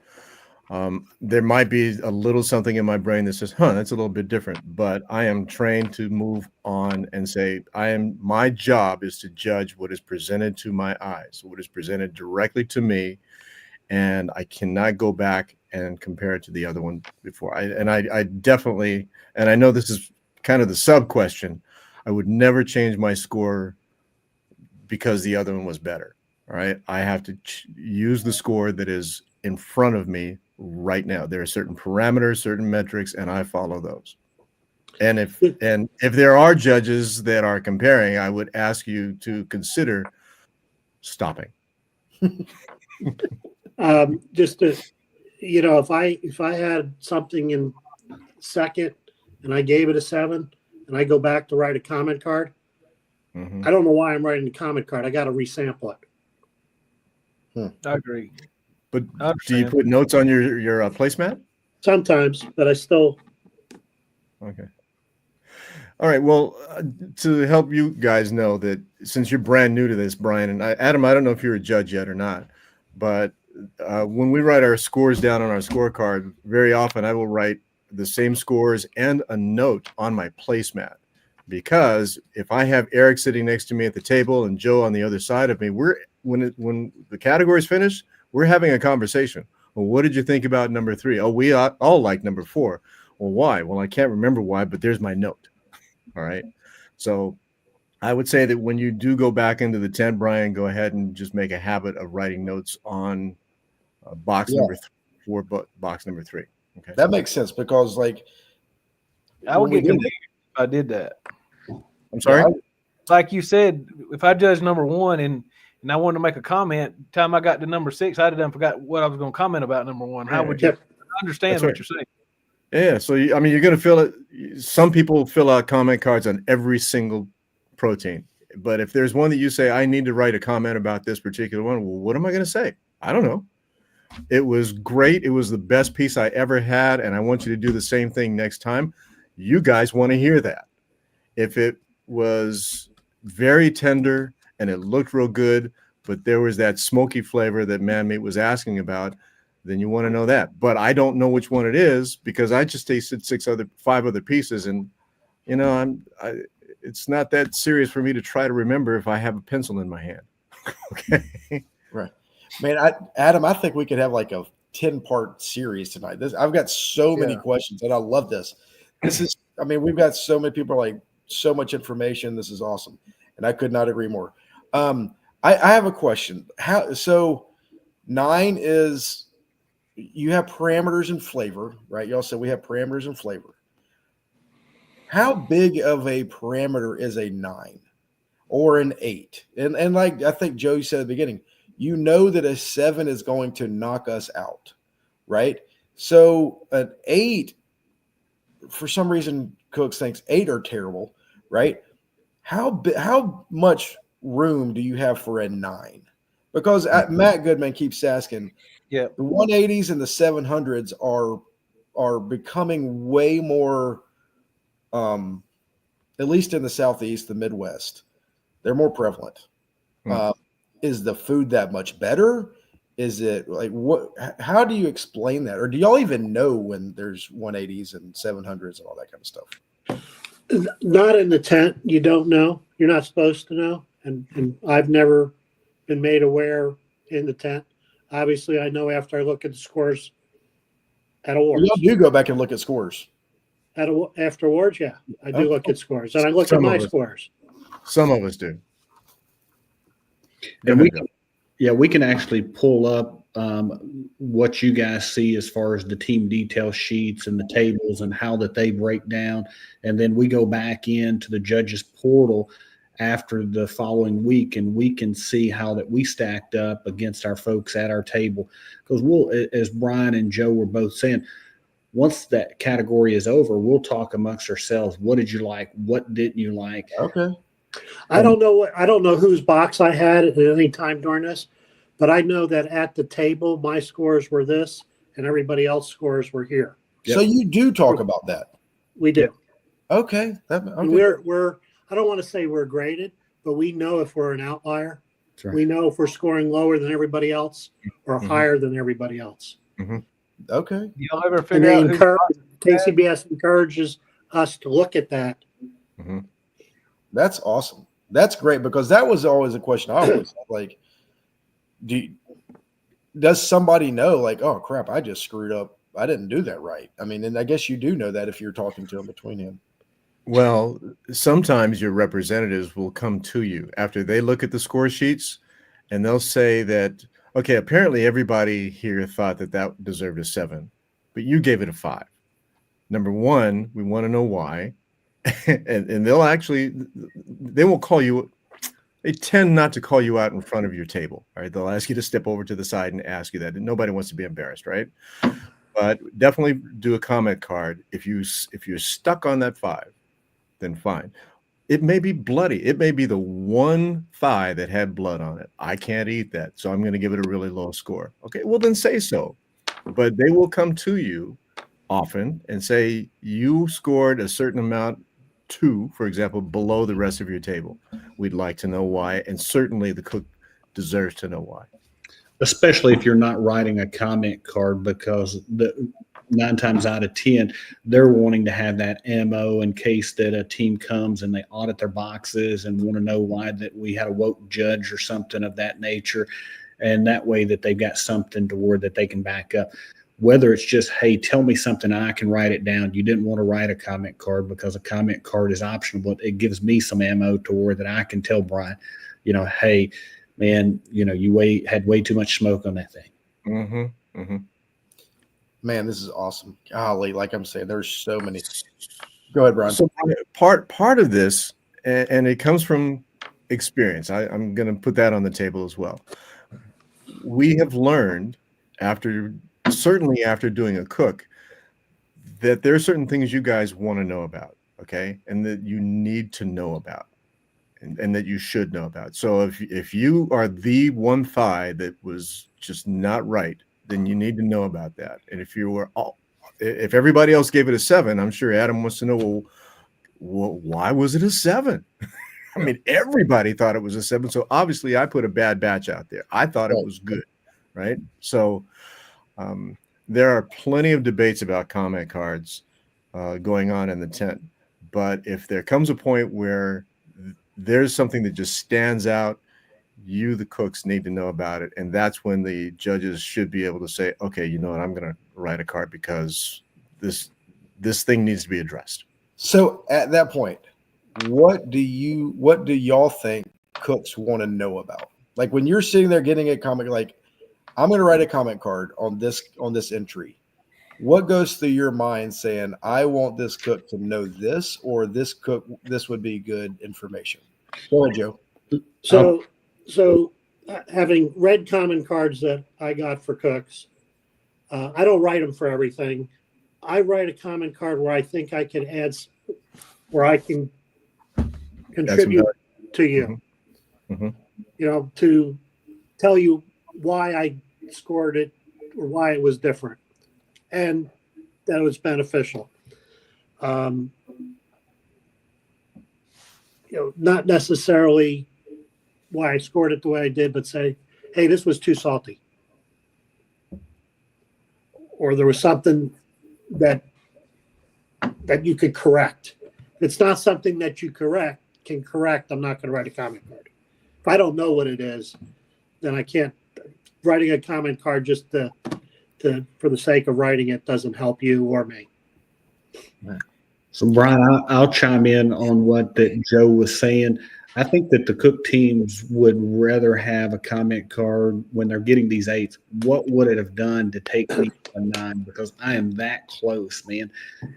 There might be a little something in my brain that says, that's a little bit different, but I am trained to move on and say, my job is to judge what is presented to my eyes, what is presented directly to me. And I cannot go back and compare it to the other one before. I definitely, and I know this is kind of the sub question. I would never change my score because the other one was better. All right. I have to use the score that is in front of me right now. There are certain parameters, certain metrics, and I follow those. And if there are judges that are comparing, I would ask you to consider stopping. Just to, if I had something in second and I gave it a 7 and I go back to write a comment card, I don't know why I'm writing the comment card. I got to resample it. I agree. But do you put notes on your placemat? Sometimes, but I still. Okay. All right. Well, to help you guys know that since you're brand new to this, Brian and Adam, I don't know if you're a judge yet or not, but when we write our scores down on our scorecard, very often I will write the same scores and a note on my placemat. Because if I have Eric sitting next to me at the table and Joe on the other side of me, when the category is finished, we're having a conversation. Well, what did you think about number 3? Oh, we all like number 4. Well, why? Well, I can't remember why, but there's my note. All right. So I would say that when you do go back into the tent, Brian, go ahead and just make a habit of writing notes on box number 4, box number 3. Okay. That makes sense because I would get confused if I did that. I'm sorry? Like you said, if I judged number 1 and I wanted to make a comment, time I got to number 6, I'd have done forgot what I was going to comment about number 1. How would you understand what you're saying? Yeah. So, you're going to fill it. Some people fill out comment cards on every single protein. But if there's one that you say, I need to write a comment about this particular one, well, what am I going to say? I don't know. It was great. It was the best piece I ever had. And I want you to do the same thing next time. You guys want to hear that. If it was very tender and it looked real good, but there was that smoky flavor that Man-Mate was asking about, then you want to know that. But I don't know which one it is because I just tasted 5 other pieces, and it's not that serious for me to try to remember if I have a pencil in my hand. Okay, right, man. Adam, I think we could have like a 10-part series tonight. I've got so many questions, and I love this. We've got so many people, so much information. This is awesome, and I could not agree more. I have a question. So 9 is you have parameters and flavor, right? Y'all said we have parameters and flavor. How big of a parameter is a 9 or an 8? And like I think Joe said at the beginning, that a 7 is going to knock us out, right? So an 8, for some reason, Cooks thinks 8 are terrible, right? How much room do you have for a 9? Because Matt Goodman keeps asking, the 180s and the 700s are becoming way more, at least in the Southeast, the Midwest, they're more prevalent. Is the food that much better? Is it what? How do you explain that? Or do y'all even know when there's 180s and 700s and all that kind of stuff? Not in the tent. You don't know. You're not supposed to know. And I've never been made aware in the tent. Obviously, I know after I look at the scores at awards. Y'all do go back and look at scores. After awards, yeah. I do look at scores. And I look at my scores. Some of us do. And we can actually pull up what you guys see as far as the team detail sheets and the tables and how that they break down. And then we go back into the judges portal after the following week, and we can see how that we stacked up against our folks at our table. Because as Brian and Joe were both saying, once that category is over, we'll talk amongst ourselves. What did you like? What didn't you like? Okay. I don't know whose box I had at any time during this, but I know that at the table, my scores were this and everybody else's scores were here. So you do talk about that. We do. Okay. We're I don't want to say we're graded, but we know if we're an outlier. Right. We know if we're scoring lower than everybody else or higher than everybody else. Okay. You'll ever figure out KCBS encourages us to look at that. That's awesome. That's great because that was always a question I always had, does somebody know oh crap, I just screwed up. I didn't do that right. And I guess you do know that if you're talking to them between him. Well, sometimes your representatives will come to you after they look at the score sheets and they'll say that, okay, apparently everybody here thought that that deserved a 7, but you gave it a 5. Number one, we want to know why. and they won't call you. They tend not to call you out in front of your table. All right. They'll ask you to step over to the side and ask you that. And nobody wants to be embarrassed, right? But definitely do a comment card. If you're stuck on that 5, then fine. It may be bloody. It may be the one thigh that had blood on it. I can't eat that, so I'm going to give it a really low score. Okay, well then say so. But they will come to you often and say you scored a certain amount, 2, for example, below the rest of your table. We'd like to know why, and certainly the cook deserves to know why. Especially if you're not writing a comment card, because 9 times out of 10, they're wanting to have that MO in case that a team comes and they audit their boxes and want to know why that we had a woke judge or something of that nature. And that way that they've got something to where that they can back up. Whether it's just, hey, tell me something, I can write it down. You didn't want to write a comment card because a comment card is optional, but it gives me some ammo to where that I can tell Brian, hey, man, you had way too much smoke on that thing. Mm-hmm. Mm-hmm. Man, this is awesome. Golly, like I'm saying, there's so many. Go ahead, Brian. So part of this, and it comes from experience. I'm going to put that on the table as well. We have learned certainly after doing a cook, that there are certain things you guys want to know about, okay, and that you need to know about. And that you should know about. So if you are the one thigh that was just not right, then you need to know about that. And if everybody else gave it a 7, I'm sure Adam wants to know, well, why was it a 7? I mean, everybody thought it was a 7. So obviously I put a bad batch out there. I thought it was good, right? So there are plenty of debates about comment cards going on in the tent. But if there comes a point where there's something that just stands out, you, the cooks, need to know about it. And that's when the judges should be able to say, okay, you know what, I'm going to write a card because this thing needs to be addressed. So at that point, what do y'all think cooks want to know about? Like when you're sitting there getting a comment, like, I'm going to write a comment card on this entry. What goes through your mind saying, I want this cook to know this, or this would be good information? Go ahead, Joe. So having read comment cards that I got for cooks, I don't write them for everything. I write a comment card where I think I can where I can contribute to you, Mm-hmm. To tell you why I scored it or why it was different and that it was beneficial. Not necessarily why I scored it the way I did, but say, hey, this was too salty. Or there was something that you could correct. If it's not something that you can correct, I'm not going to write a comment card. If I don't know what it is, then I can't. Writing a comment card just for the sake of writing it doesn't help you or me. So, Brian, I'll chime in on what that Joe was saying. I think that the cook teams would rather have a comment card when they're getting these 8s. What would it have done to take me to a 9? Because I am that close, man.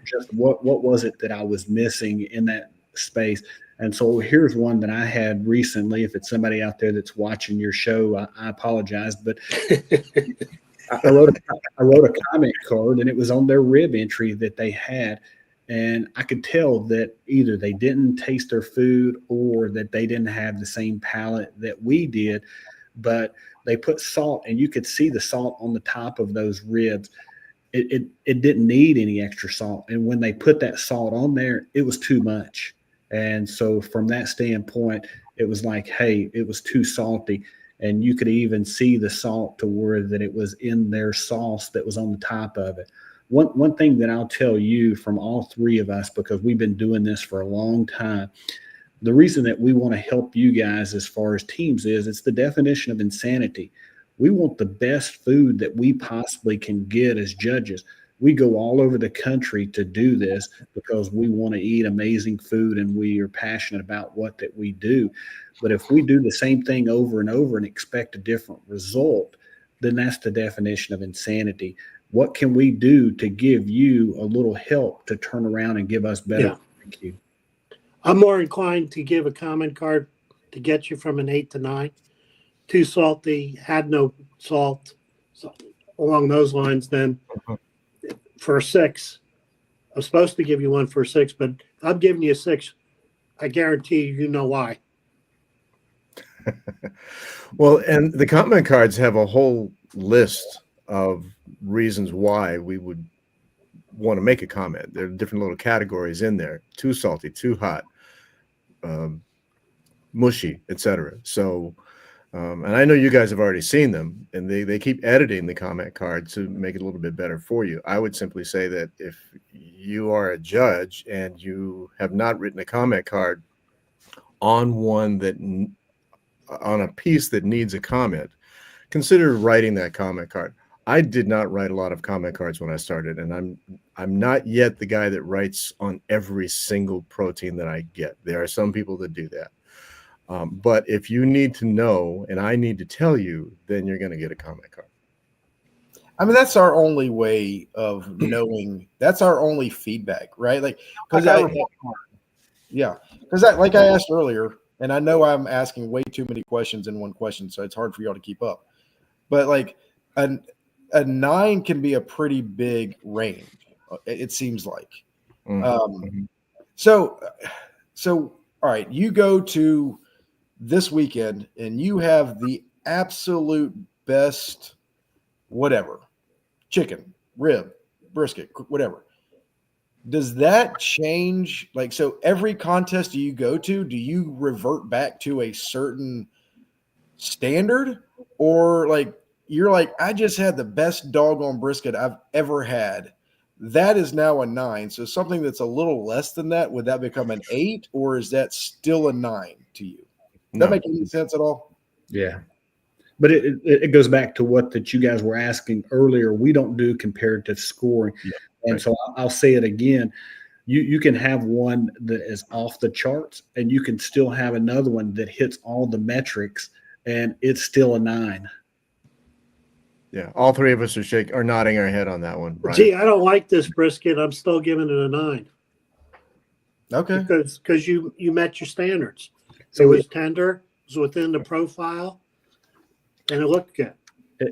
Just what was it that I was missing in that space? And so here's one that I had recently. If it's somebody out there that's watching your show, I apologize, but I wrote a comment card, and it was on their rib entry that they had. And I could tell that either they didn't taste their food or that they didn't have the same palate that we did, but they put salt, and you could see the salt on the top of those ribs. It didn't need any extra salt. And when they put that salt on there, it was too much. And so from that standpoint, it was like, hey, it was too salty. And you could even see the salt to where that it was in their sauce that was on the top of it. One thing that I'll tell you from all 3 of us, because we've been doing this for a long time, the reason that we want to help you guys as far as teams is it's the definition of insanity. We want the best food that we possibly can get as judges. We go all over the country to do this because we want to eat amazing food and we are passionate about what that we do. But if we do the same thing over and over and expect a different result, then that's the definition of insanity. What can we do to give you a little help to turn around and give us better? Yeah. Thank you. I'm more inclined to give a comment card to get you from an 8 to 9. Too salty, had no salt, so along those lines, then for a 6. I'm supposed to give you one for a 6, but I'm giving you a 6. I guarantee you know why. Well, and the comment cards have a whole list of reasons why we would want to make a comment. There are different little categories in there: too salty, too hot, mushy, etc. So, and I know you guys have already seen them, and they keep editing the comment card to make it a little bit better for you. I would simply say that if you are a judge and you have not written a comment card on on a piece that needs a comment, consider writing that comment card. I did not write a lot of comment cards when I started, and I'm not yet the guy that writes on every single protein that I get. There are some people that do that. But if you need to know and I need to tell you, then you're going to get a comment card. I mean, that's our only way of knowing. That's our only feedback, right? Like, because like I asked earlier, and I know I'm asking way too many questions in one question, so it's hard for y'all to keep up. But like a 9 can be a pretty big range. It seems like. So all right, you go to this weekend and you have the absolute best, whatever, chicken, rib, brisket, whatever. Does that change? Like, so every contest you go to, do you revert back to a certain standard, or like you're like, I just had the best doggone brisket I've ever had? That is now a 9. So something that's a little less than that, would that become an 8, or is that still a 9 to you? Does that make any sense at all? Yeah. But it goes back to what that you guys were asking earlier. We don't do comparative scoring. Yeah, and right. So I'll say it again. You can have one that is off the charts, and you can still have another one that hits all the metrics, and it's still a 9. Yeah, all three of us are nodding our head on that one. Brian. Gee, I don't like this brisket. I'm still giving it a 9. Okay. Because you met your standards. So it was tender, it was within the profile, and it looked good.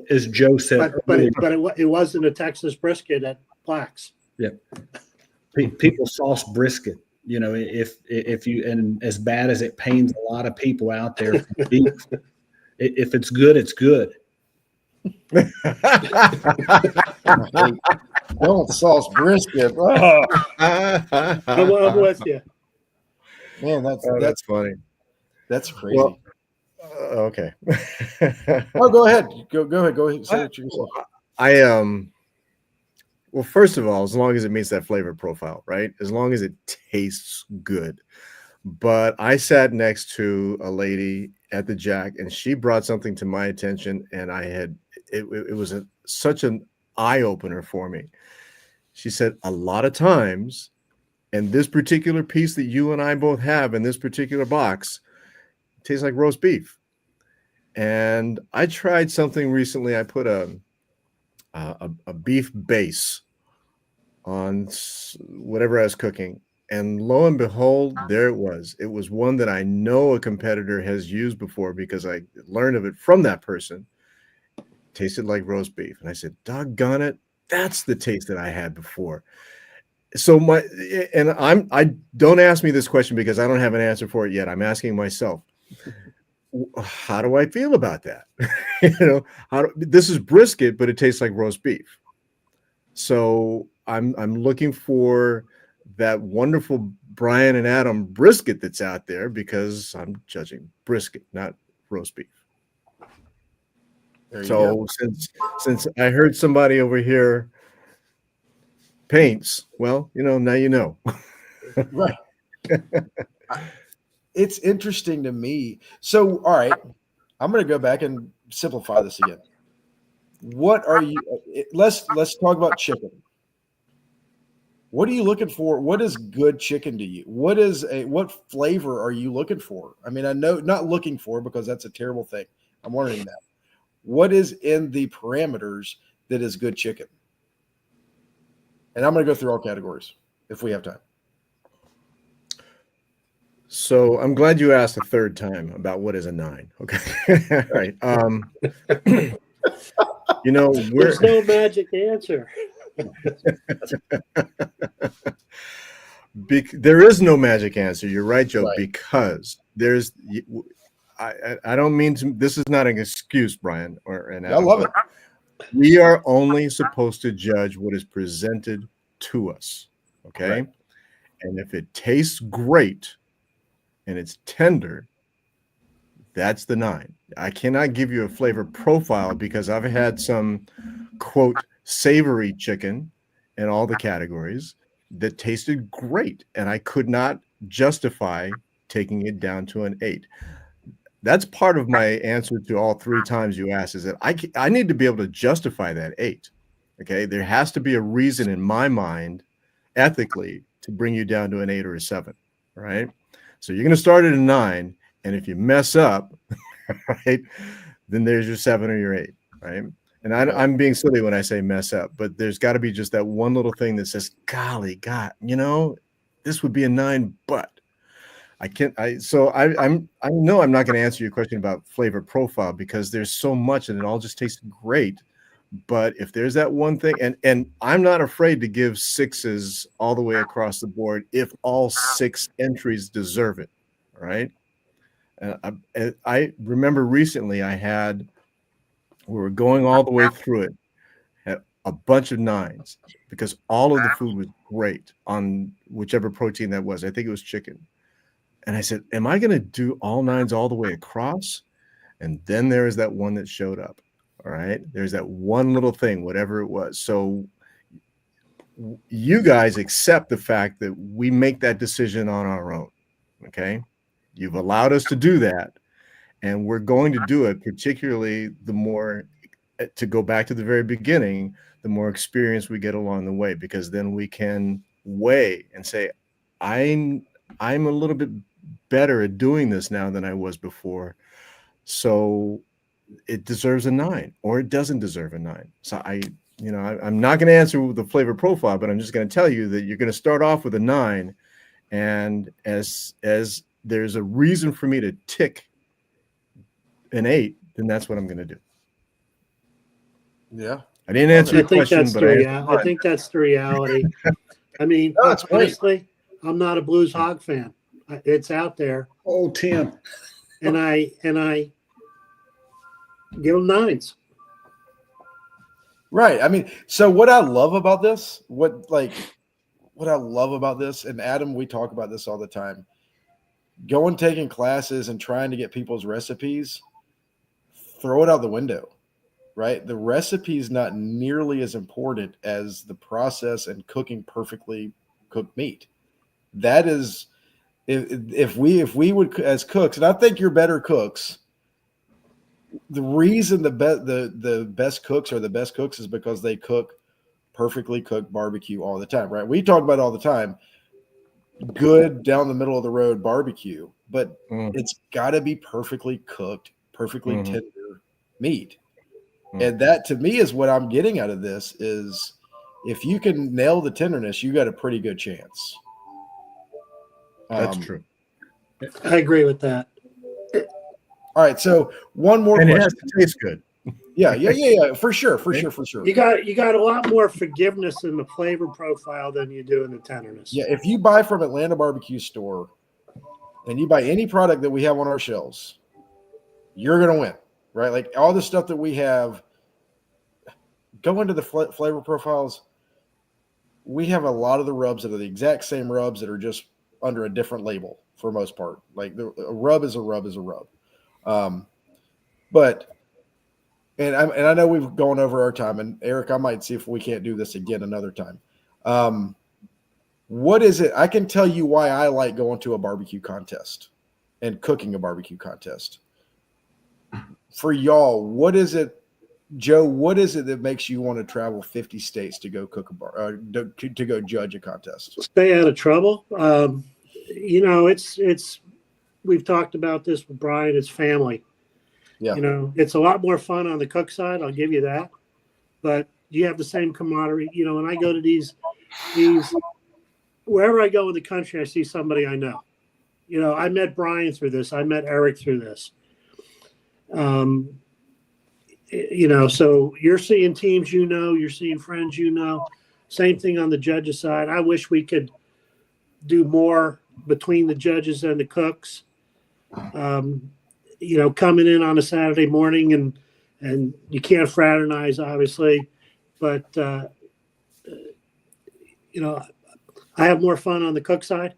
As Joe said, but it wasn't a Texas brisket at Black's. Yeah, people sauce brisket. You know, if you, and as bad as it pains a lot of people out there, if it's good, it's good. Don't sauce brisket. Oh. I'm with you. Man, that's funny. That's crazy. Well, okay. Oh, go ahead. Go ahead. Say what you're saying. Well, first of all, as long as it meets that flavor profile, right? As long as it tastes good. But I sat next to a lady at the Jack, and she brought something to my attention, and it was such an eye opener for me. She said, a lot of times, and this particular piece that you and I both have in this particular box tastes like roast beef. And I tried something recently. I put a beef base on whatever I was cooking, and lo and behold, there it was. It was one that I know a competitor has used before because I learned of it from that person. It tasted like roast beef, and I said, doggone it, that's the taste that I had before. So I don't ask me this question because I don't have an answer for it yet. I'm asking myself, how do I feel about that? This is brisket, but it tastes like roast beef. So I'm looking for that wonderful Brian and Adam brisket that's out there because I'm judging brisket, not roast beef. So since I heard somebody over here paints, well, now you know. Right. It's interesting to me. So, all right, I'm going to go back and simplify this again. What are you? Let's talk about chicken. What are you looking for? What is good chicken to you? What flavor are you looking for? I mean, I know not looking for because that's a terrible thing. I'm learning that. What is in the parameters that is good chicken? And I'm going to go through all categories if we have time. So I'm glad you asked a third time about what is a 9. Okay. All right. There's no magic answer. There is no magic answer. You're right, Joe, Right. because I don't mean to, this is not an excuse, Brian, and I love it. We are only supposed to judge what is presented to us. Okay. Right. And if it tastes great and it's tender, that's the 9. I cannot give you a flavor profile because I've had some quote savory chicken in all the categories that tasted great, and I could not justify taking it down to an 8. That's part of my answer to all 3 times you asked, is that I need to be able to justify that 8. Okay, there has to be a reason in my mind, ethically, to bring you down to an 8 or a 7. Right? So you're going to start at a 9, and if you mess up, right, then there's your 7 or your 8. Right? And I'm being silly when I say mess up, but there's got to be just that one little thing that says, golly, God, this would be a 9, but I can't. I know I'm not going to answer your question about flavor profile because there's so much and it all just tastes great. But if there's that one thing, and I'm not afraid to give 6s all the way across the board if all 6 entries deserve it. Right? I remember recently we were going all the way through it, had a bunch of 9s because all of the food was great on whichever protein that was. I think it was chicken. And I said, am I going to do all 9s all the way across? And then there is that one that showed up. All right. There's that one little thing, whatever it was. So you guys accept the fact that we make that decision on our own. Okay. You've allowed us to do that. And we're going to do it, particularly the more, to go back to the very beginning, the more experience we get along the way, because then we can weigh and say, I'm a little bit better at doing this now than I was before. So it deserves a 9 or it doesn't deserve a 9. So I'm not going to answer with the flavor profile, but I'm just going to tell you that you're going to start off with a 9. And as there's a reason for me to tick an 8, then that's what I'm going to do. Yeah. I didn't answer your question, but I think that's the reality. I mean, No, that's great. honestly, I'm not a Blues Hog fan. It's out there, Oh, Tim. and I give them 9s. Right. I mean, so what I love about this, and Adam, we talk about this all the time, taking classes and trying to get people's recipes, throw it out the window, right? The recipe is not nearly as important as the process and cooking perfectly cooked meat. That is, if we would, as cooks, and I think you're better cooks, the reason the best cooks are the best cooks is because they cook perfectly cooked barbecue all the time, right? We talk about it all the time, good down the middle of the road barbecue, but it's got to be perfectly cooked, perfectly tender meat. And that to me is what I'm getting out of this is if you can nail the tenderness, you got a pretty good chance. that's true. I agree with that. All right, so one more And question. it has to taste good. Yeah, for sure. You got a lot more forgiveness in the flavor profile than you do in the tenderness. Yeah, if you buy from Atlanta Barbecue Store and you buy any product that we have on our shelves, you're going to win, right? Like all the stuff that we have, go into the flavor profiles. We have a lot of the rubs that are the exact same rubs that are just under a different label for the most part. Like a rub is a rub is a rub. But I know we've gone over our time, and Eric, I might see if we can't do this again another time. What is it? I can tell you why I like going to a barbecue contest and cooking a barbecue contest. For y'all, what is it Joe, what is it that makes you want to travel 50 states to go cook a bar, to go judge a contest? Stay out of trouble. It's we've talked about this with Brian. It's family. Yeah. It's a lot more fun on the cook side. I'll give you that. But you have the same camaraderie. When I go to these wherever I go in the country, I see somebody I know. I met Brian through this. I met Eric through this. So you're seeing teams, you're seeing friends, Same thing on the judges side. I wish we could do more between the judges and the cooks. Coming in on a Saturday morning and you can't fraternize, obviously, but I have more fun on the cook side.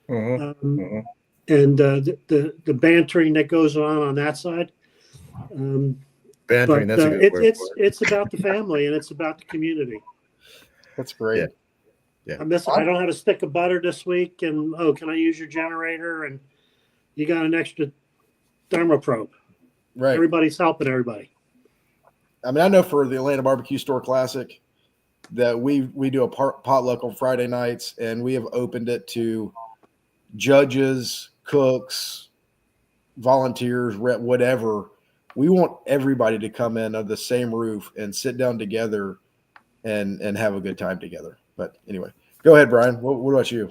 And the bantering that goes on that side. Bantering, but that's a good word. It's about the family and it's about the community. That's great. Yeah. I don't have a stick of butter this week, and can I use your generator? And you got an extra thermoprobe. Right. Everybody's helping everybody. I mean, I know for the Atlanta Barbecue Store Classic that we do a potluck on Friday nights, and we have opened it to judges, cooks, volunteers, whatever. We want everybody to come in under the same roof and sit down together and have a good time together. But anyway, go ahead, Brian. What about you?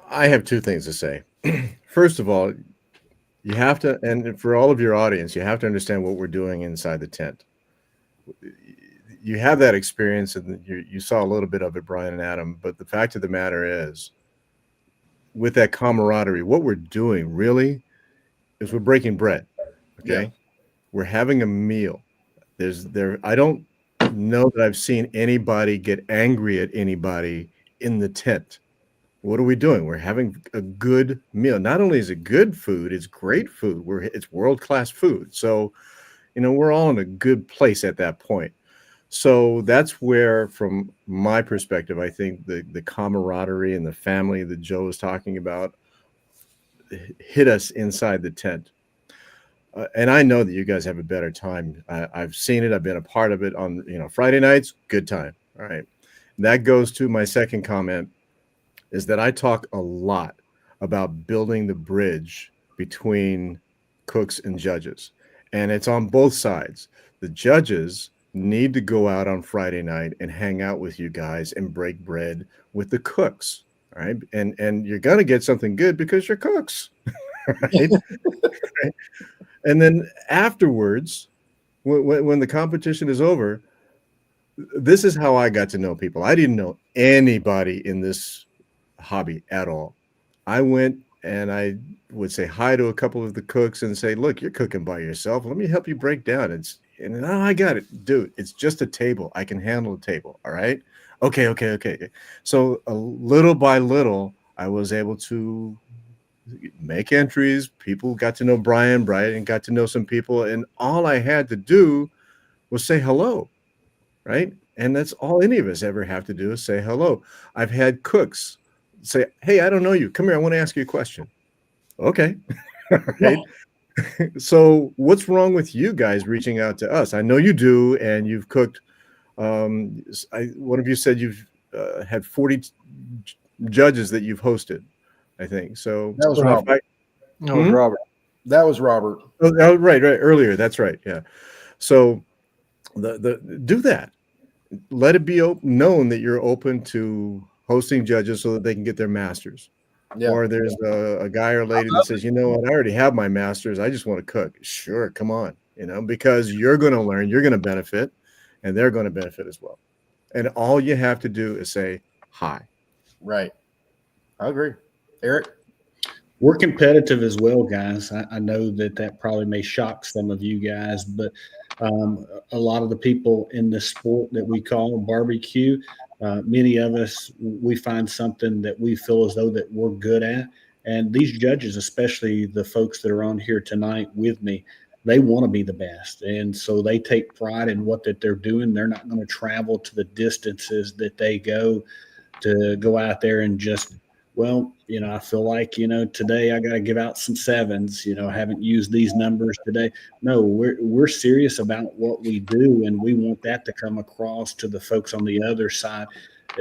I have two things to say. First of all, you have to, and for all of your audience, you have to understand what we're doing inside the tent. You have that experience, and you saw a little bit of it, Brian and Adam, but the fact of the matter is, with that camaraderie, what we're doing really is we're breaking bread. Okay. Yeah. We're having a meal. I don't know that I've seen anybody get angry at anybody in the tent. What are we doing? We're having a good meal. Not only is it good food, it's great food. It's world-class food. So, we're all in a good place at that point. So that's where, from my perspective, I think the camaraderie and the family that Joe was talking about hit us inside the tent. And I know that you guys have a better time. I've seen it. I've been a part of it on, Friday nights, good time. All right. That goes to my second comment, is that I talk a lot about building the bridge between cooks and judges. And it's on both sides. The judges need to go out on Friday night and hang out with you guys and break bread with the cooks. All right. And you're going to get something good because you're cooks. Right? And then afterwards, when the competition is over, this is how I got to know people. I didn't know anybody in this hobby at all. I went and I would say hi to a couple of the cooks and say, look, you're cooking by yourself. Let me help you break down. I got it, dude. It's just a table. I can handle a table. All right. Okay. So little by little, I was able to make entries. People got to know Brian got to know some people. And all I had to do was say hello. Right. And that's all any of us ever have to do is say hello. I've had cooks say, hey, I don't know you. Come here. I want to ask you a question. Okay. Right. So what's wrong with you guys reaching out to us? I know you do. And you've cooked. One of you said you've had 40 judges that you've hosted, I think. So that was Robert. Robert. That was Robert. Oh, right. Earlier. That's right. Yeah. So do that. Let it be known that you're open to hosting judges so that they can get their masters. Yeah. Or there's a guy or lady that says, you know what, I already have my masters. I just want to cook. Sure. Come on. Because you're going to learn, you're going to benefit, and they're going to benefit as well. And all you have to do is say hi. Right. I agree. Eric? We're competitive as well, guys. I know that probably may shock some of you guys, but a lot of the people in the sport that we call barbecue, many of us, we find something that we feel as though that we're good at. And these judges, especially the folks that are on here tonight with me, they want to be the best. And so they take pride in what that they're doing. They're not going to travel to the distances that they go to go out there and just well, I feel like, today I got to give out some sevens, I haven't used these numbers today. No, we're serious about what we do, and we want that to come across to the folks on the other side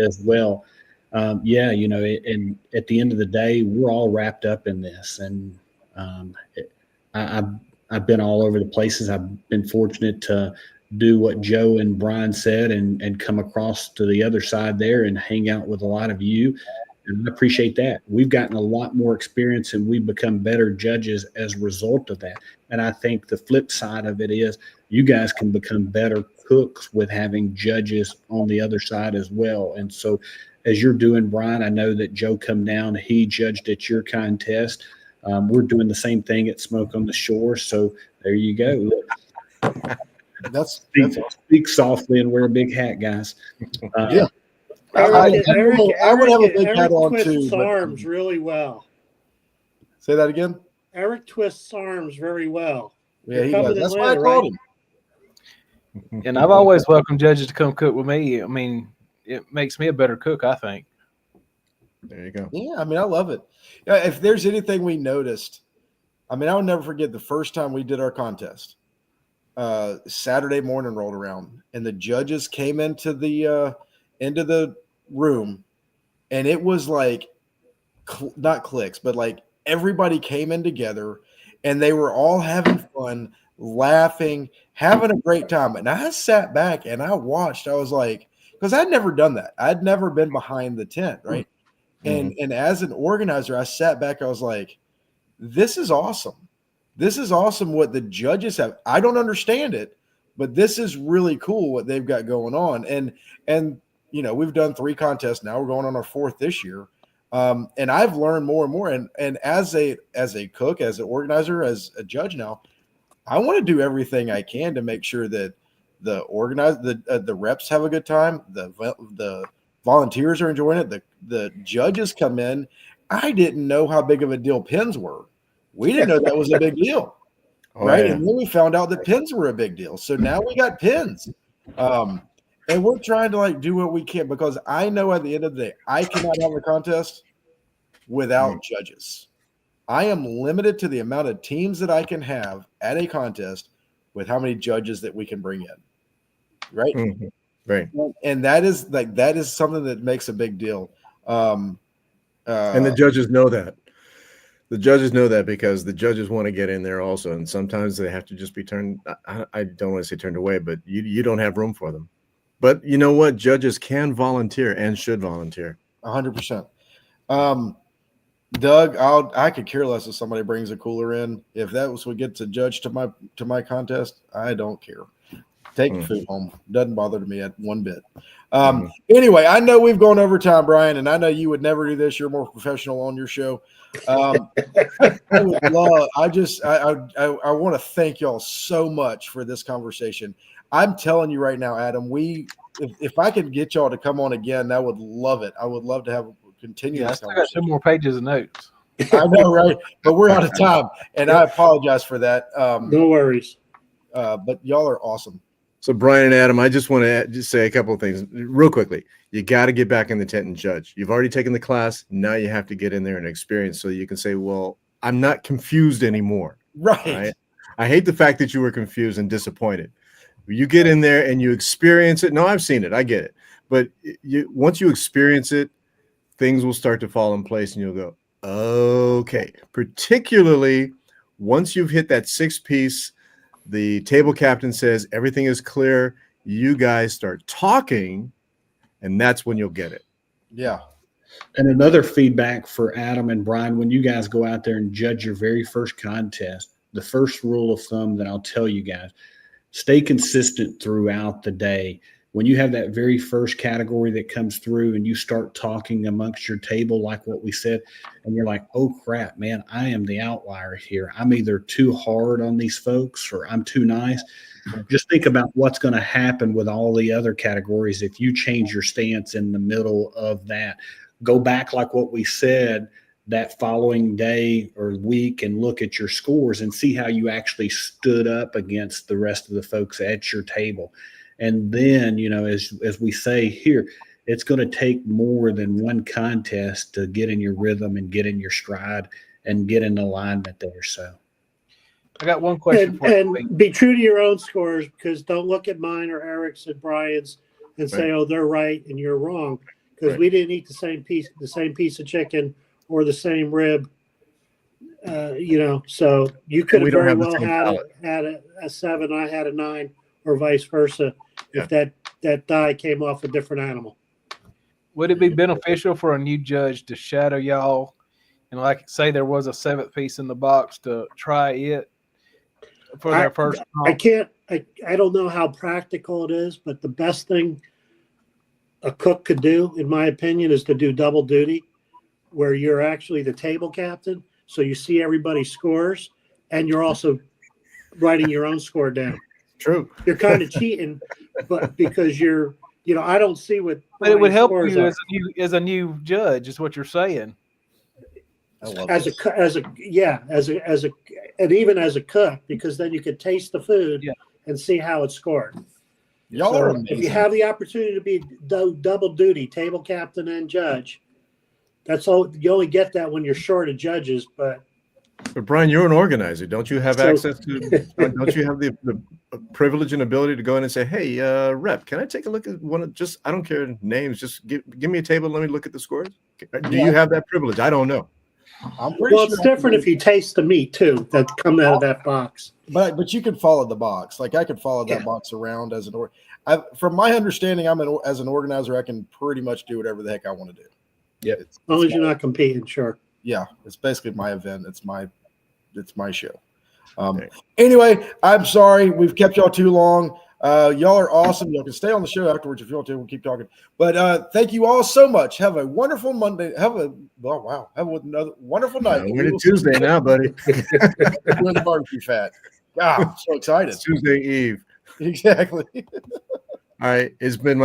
as well. And at the end of the day, we're all wrapped up in this. And I've been all over the places. I've been fortunate to do what Joe and Brian said and come across to the other side there and hang out with a lot of you. And I appreciate that. We've gotten a lot more experience and we've become better judges as a result of that. And I think the flip side of it is you guys can become better cooks with having judges on the other side as well. And so as you're doing, Brian, I know that Joe come down, he judged at your contest. We're doing the same thing at Smoke on the Shore. So there you go. Speak softly and wear a big hat, guys. Yeah. I would have a big hat on too. Twists arms really well. Say that again. Eric twists arms very well. Yeah, he does. That's why I called him. And I've always welcomed judges to come cook with me. I mean, it makes me a better cook, I think. There you go. Yeah, I mean, I love it. Yeah, if there's anything we noticed, I mean, I will never forget the first time we did our contest. Saturday morning rolled around, and the judges came into the room, and it was like not clicks, but like everybody came in together, and they were all having fun, laughing, having a great time. And I sat back and I watched. I was like, because I'd never done that. I'd never been behind the tent, right? Mm-hmm. And as an organizer, I sat back. I was like, this is awesome. This is awesome what the judges have. I don't understand it, but this is really cool what they've got going on. And we've done 3 contests now. We're going on our 4th this year. And I've learned more and more. And as a cook, as an organizer, as a judge now, I want to do everything I can to make sure that the reps have a good time. The volunteers are enjoying it. The judges come in. I didn't know how big of a deal pins were. We didn't know that was a big deal, right? Yeah. And then we found out that pins were a big deal. So now we got pins. And we're trying to do what we can, because I know at the end of the day, I cannot have a contest without judges. I am limited to the amount of teams that I can have at a contest with how many judges that we can bring in. Right. Mm-hmm. Right. And that is something that makes a big deal. And the judges know that. The judges know that because the judges want to get in there also. And sometimes they have to just be turned. I don't want to say turned away, but you don't have room for them. But you know what? Judges can volunteer and should volunteer. 100%. Doug, I could care less if somebody brings a cooler in. If that was what gets a judge to my contest, I don't care. Take the food home. Doesn't bother me at one bit. Anyway, I know we've gone over time, Brian, and I know you would never do this. You're more professional on your show. I want to thank y'all so much for this conversation. I'm telling you right now, Adam, if I could get y'all to come on again, I would love it. I would love to have continue this conversation. I still got 2 more pages of notes. I know, right? But we're out of time, and I apologize for that. No worries. But y'all are awesome. So, Brian and Adam, I just want to just say a couple of things real quickly. You got to get back in the tent and judge. You've already taken the class. Now you have to get in there and experience so you can say, well, I'm not confused anymore. Right. I hate the fact that you were confused and disappointed. You get in there and you experience it. No, I've seen it. I get it. But once you experience it, things will start to fall in place and you'll go, okay. Particularly once you've hit that 6-piece, the table captain says everything is clear. You guys start talking, and that's when you'll get it. Yeah. And another feedback for Adam and Brian, when you guys go out there and judge your very first contest, the first rule of thumb that I'll tell you guys, stay consistent throughout the day. When you have that very first category that comes through and you start talking amongst your table, like what we said, and you're like, oh crap, man, I am the outlier here. I'm either too hard on these folks or I'm too nice. Just think about what's going to happen with all the other categories if you change your stance in the middle of that. Go back like what we said that following day or week and look at your scores and see how you actually stood up against the rest of the folks at your table. And then, as we say here, it's going to take more than one contest to get in your rhythm and get in your stride and get in alignment there. So I got one question And, for you. and be true to your own scores, because don't look at mine or Eric's and Brian's and say, Right. "Oh, they're right and you're wrong," because Right. we didn't eat the same piece of chicken or the same rib. So you could we have don't very have the well same had a 7, I had a 9, or vice versa, Yeah. if that die came off a different animal. Would it be beneficial for a new judge to shadow y'all and, like, say there was a 7th piece in the box, to try it for their first I comp? can't. I don't know how practical it is, but the best thing a cook could do, in my opinion, is to do double duty, where you're actually the table captain, so you see everybody's scores, and you're also writing your own score down. True. You're kind of cheating, but because I don't see what. But it would Brian's help scores you are. as a new judge, is what you're saying. I love as this. a and even as a cook, because then you could taste the food Yeah. and see how it's scored. Y'all So are if you amazing. have the opportunity to be double duty, table captain and judge, that's all. You only get that when you're short of judges. But Brian, you're an organizer. Don't you have So- access to? Don't you have the privilege and ability to go in and say, "Hey, rep, can I take a look at one of just? I don't care names. Just give me a table. Let me look at the scores." Do you have that privilege? I don't know. I'm pretty well, sure it's different if you taste the meat too that come out of that box. But you can follow the box. Like I could follow that Yeah. box around as from my understanding, as an organizer, I can pretty much do whatever the heck I want to do. Yep. It's As long as my- you're not competing, sure. yeah, it's basically my event. It's my show. Okay. Anyway, I'm sorry we've kept y'all too long. Y'all are awesome. Y'all can stay on the show afterwards if you want to. We'll keep talking. But thank you all so much. Have a wonderful Monday. Have another wonderful night. We're in Tuesday now, buddy. We're in the barbecue fat. God, I'm so excited. It's Tuesday Eve. Exactly. All right. It's been